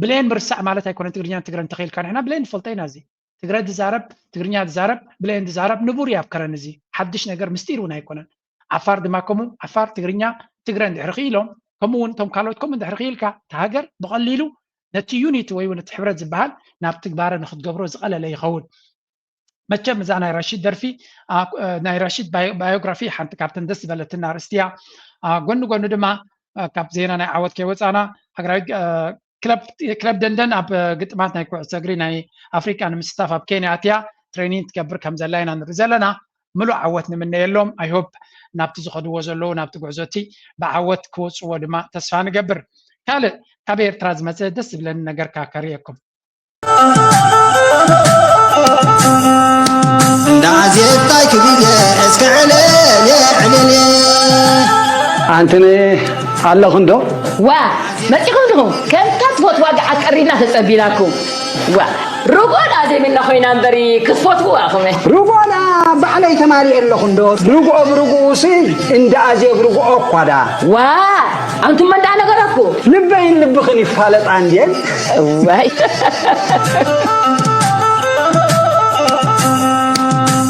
ብሌን ምርሳዕ ማለት ኣይኮነን ትግርኛን ትግረን ተኸይልካ ንሕና ብሌን ንፈልጦ ኢና እዚ ትግረ ዝዛረብ ትግርኛ ዝዛረብ ብሌን ዝዛረብ ንቡር እዩ ኣብ ከረን እዚ ሓድሽ ነገር ምስጢር እውን ኣይኮነን ዓፋር ድማ ከምኡ ዓፋር ትግርኛ ትግረን ድሕሪ ክኢሎም ከምኡ እውን እቶም ካልኦት ከምኡ ድሕሪ ክኢልካ እቲ ሃገር ብቐሊሉ ነቲ ዩኒት ወይ ነቲ ሕብረት ዝበሃል ናብ ትግባረ ንክትገብሮ ዝቐለለ ይኸውን መቸም እዛ ናይ ራሺድ ደርፊ ናይ ራሺድ ባዮግራፊ ሓንቲ ካብተን ደስ ዝበለትና ርእስትያ ጎኒ ጎኒ ድማ ካብ ዜና ናይ ዓወት ከይወፃና ሃገራዊ ክለብ ደንደን ኣብ ግጥማት ናይ ኩዕሶ እግሪ ናይ ኣፍሪቃ ንምስታፍ ኣብ ኬንያ ኣትያ ትሬኒንግ ትገብር ከም ዘላ ኢና ንርኢ ዘለና ምሉእ ዓወት ንምነየሎም ኣይሆፕ ናብቲ ዝኸድዎ ዘለዉ ናብቲ ጉዕዞቲ ብዓወት ክወፅዎ ድማ ተስፋ ንገብር ካልእ ካብ ኤርትራ ዝመፀ ደስ ዝብለኒ ነገር ካከርእየኩም እንዳዓዝየታይ ክብየ እስከዕለ ዕለል ኣንተነ ኣለኹም ዶ ዋ መፂኹም ዲኹም ከምታ ትፈትዋ ገዓት ቀሪብና ተፀቢናኩም ዋ ርጉኦና ዘይምና ኮይና እምበሪ ክትፈትውዋ ኹም ርጉኦና ባዕለይ ተማሪአ ኣለኹም ዶ ርጉኦ ብርጉኡሲ እንዳኣዝየብ ርጉኦ እኳዳ ዋ ኣንቱም መንዳ ነገረኩ ልበይን ልብኽን ይፋለጣ እንድየን ዋይ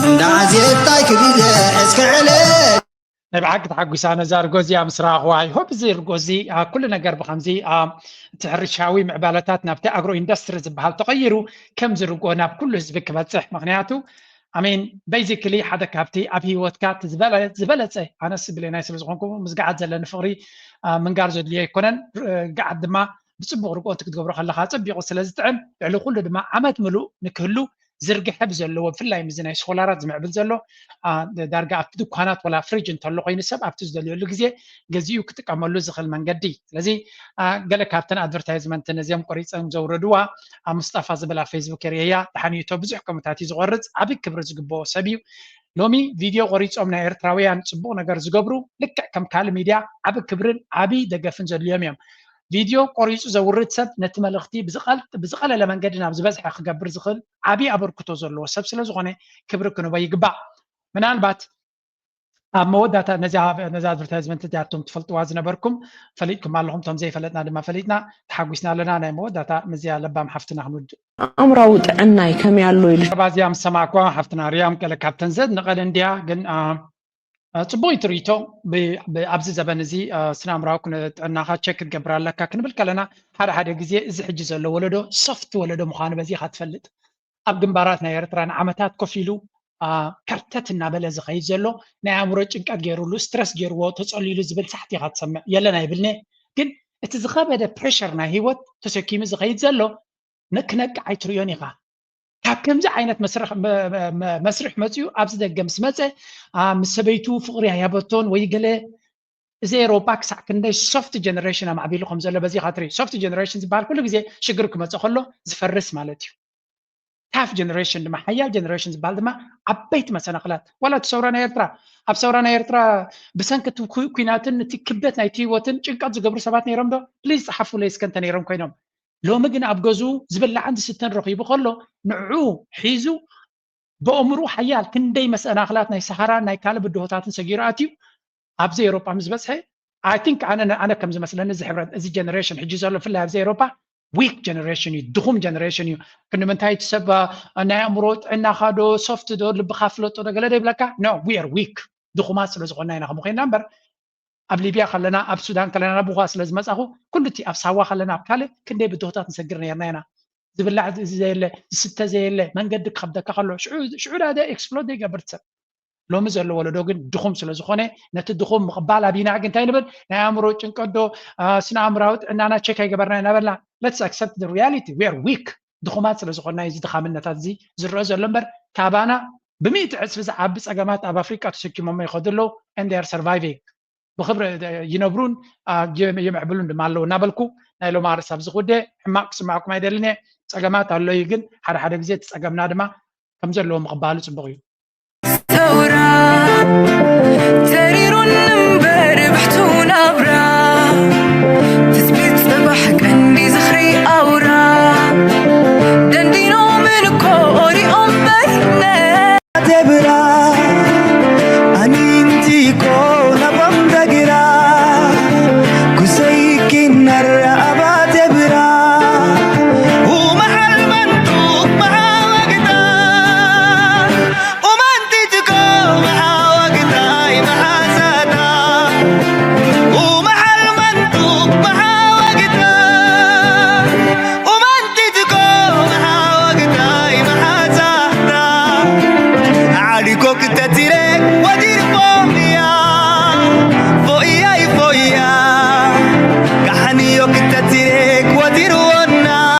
እንዳዓዝየታይ ክብየ እስከዕለ ናይ ብሓቂ ተሓጒሳ ነዛ ርጎ እዚኣ ምስ ረኣኽዋ ይሆፕ እዚ ርጎ እዚ ኩሉ ነገር ብከምዚ እቲ ሕርሻዊ ምዕባለታት ናብቲ ኣግሮ ኢንዱስትሪ ዝበሃል ተቐይሩ ከምዚ ርጎ ናብ ኩሉ ህዝቢ ክበፅሕ ምክንያቱ ኣሜን ቤዚክሊ ሓደ ካብቲ ኣብ ሂወትካ ዝበለፀ ኣነስ ብሌናይ ስለ ዝኾንኩ ምስ ገዓት ዘለኒ ፍቕሪ ምንጋር ዘድልዮ ኣይኮነን ገዓት ድማ ብፅቡቅ ርጎ ክትገብሮ ከለካ ፀቢቑ ስለ ዝጥዕም ልዕሊ ኩሉ ድማ ዓመት ምሉእ ንክህሉ ዝርግሐ ብዘለዎ ብፍላይ ምዚ ናይ ስኮላራት ዝምዕብል ዘሎ ዳርጋ ኣብቲ ድኳናት ወላ ፍሪጅ እንተሎ ኮይኑ ሰብ ኣብቲ ዝደልየሉ ግዜ ገዚኡ ክጥቀመሉ ዝኽእል መንገዲ ስለዚ ገለ ካብተን ኣድቨርታይዝመንት ነዚኦም ቆሪፆም ዘውረድዋ ኣብ ሙስጣፋ ዝብል ኣብ ፌስቡክ የርእያ ድሓኒቶ ብዙሕ ከምታት እዩ ዝቆርፅ ዓብይ ክብሪ ዝግብኦ ሰብ እዩ ሎሚ ቪድዮ ቆሪፆም ናይ ኤርትራውያን ፅቡቅ ነገር ዝገብሩ ልክዕ ከም ካልእ ሚድያ ዓብይ ክብርን ዓብይ ደገፍን ዘድልዮም እዮም ቪድዮ ቆሪፁ ዘውርድ ሰብ ነቲ መልእኽቲ ብዝቐለለ መንገዲ ናብ ዝበዝሐ ክገብር ዝኽእል ዓብይ ኣበርክቶ ዘለዎ ሰብ ስለ ዝኾነ ክብሪ ክንቦ ይግባእ ምናልባት ኣብ መወዳእታ ነዚ ኣድቨርታይዝመንት እዚኣቶም ትፈልጥዋ ዝነበርኩም ፈሊጥኩም ኣለኹም እቶም ዘይፈለጥና ድማ ፈሊጥና ተሓጒስና ኣለና ናይ መወዳእታ ምዝያ ለባም ሓፍትና ክንውድእ ኣእምራዊ ጥዕናይ ከመይ ኣሎ ኢሉ ባዝያ ምስ ሰማዕኳ ሓፍትና ርያም ገለ ካብተን ዘድንቐል እንድያ ግን ፅቡቅ ትርኢቶ ኣብዚ ዘበን እዚ ስነኣእምራዊ ጥዕናኻ ቸክ ክትገብር ኣለካ ክንብል ከለና ሓደ ሓደ ግዜ እዚ ሕጂ ዘሎ ወለዶ ሶፍት ወለዶ ምዃኑ በዚኻ ትፈልጥ ኣብ ግንባራት ናይ ኤርትራ ንዓመታት ኮፍ ኢሉ ከርተት እናበለ ዝኸይድ ዘሎ ናይ ኣእምሮ ጭንቀት ገይሩሉ ስትረስ ገይርዎ ተፀሊሉ ዝብል ሳሕቲ ኢኻ ትሰምዕ የለና ይብልኒ ግን እቲ ዝኸበደ ፕሬሸር ናይ ሂወት ተሰኪሙ ዝኸይድ ዘሎ ክነቅዕ ኣይትርዮን ኢኻ ካብ ከምዚ ዓይነት መስርሕ መፅኡ ኣብዚ ደገ ምስ መፀ ምስ ሰበይቱ ፍቕሪ ሃያበቶን ወይ ገለ እዚ ኤሮፓ ክሳዕ ክንደይ ሶፍት ጀነሬሽን ኣማዕቢሉ ከም ዘሎ በዚኻ ትርኢ ሶፍት ጀነሬሽን ዝበሃል ኩሉ ግዜ ሽግር ክመፅእ ከሎ ዝፈርስ ማለት እዩ ታፍ ጀነሬሽን ድማ ሓያል ጀነሬሽን ዝበሃል ድማ ዓበይቲ መሰናክላት ዋላ እቲ ሰውራ ናይ ኤርትራ ኣብ ሰውራ ናይ ኤርትራ ብሰንኪ ኩናትን እቲ ክብደት ናይቲ ሂወትን ጭንቀት ዝገብሩ ሰባት ነይሮም ዶ ፕሊዝ ፀሓፉ ለይ እስከንተ ነይሮም ኮይኖም ሎሚ ግን ኣብ ገዝኡ ዝብላዕን ዝስተን ረኺቡ ከሎ ንዑ ሒዙ ብእምሩ ሓያል ክንደይ መሰናክላት ናይ ሰሃራን ናይ ካልእ ብድሆታትን ሰጊሩ ኣትዩ ኣብዚ ኤሮፓ ምስ በፅሐ ኣይ ቲንክ ኣነ ከም ዝመስለኒ እዚ ሕብረት እዚ ጀነሬሽን ሕጂ ዘሎ ብፍላይ ኣብዚ ኤሮፓ weak generation እዩ ድኹም generation እዩ ክንምንታይ ትሰብ ናይ ኣእምሮ ጥዕና ካዶ soft ዶ ልብኻ ፍለጦ ዶ ገለ ደይብለካ no we are weak ድኹማት ስለ ዝኾንና ኢና ከምኡ ኮይንና እምበር ኣብ ሊብያ ከለና ኣብ ሱዳን ከለና ናብኻ ስለ ዝመፃኹ ኩሉ እቲ ኣብ ሳዋ ከለና ኣብ ካልእ ክንደይ ብድሆታት ንሰግር ነርና ኢና ዝብላዕ ዘየለ ዝስተ ዘየለ መንገዲ ክከብደካ ከሎ ሽዑ ዳደ ኤክስፕሎድ ይገብር ሰብ ሎሚ ዘሎ ወለዶ ግን ድኹም ስለ ዝኾነ ነቲ ድኹም ምቕባል ኣቢና ግን እንታይ ንብል ናይ ኣእምሮ ጭንቀዶ ስነ ኣእምራዊ ጥዕናና ቼክ ኣይገበርና ይነበርና let's accept the reality we are weak ድኹማት ስለ ዝኾንና እዚ ድኻምነታት እዚ ዝረአ ዘሎ እምበር ካባና ብምእቲ ዕፅፊ ዝዓቢ ፀገማት ኣብ ኣፍሪቃ ተሰኪሞም ይኸዱ ኣለዉ and they are surviving ብክብሪ ይነብሩን የምዕብሉን ድማ ኣለዉ እናበልኩ ናይ ሎማ ርእሲ ኣብዚ ጉዳይ ሕማቅ ክስማዓኩም ኣይደልን ፀገማት ኣለዩ ግን ሓደ ሓደ ግዜ እቲ ፀገምና ድማ ከም ዘለዎ ምቕባሉ ፅቡቅ እዩ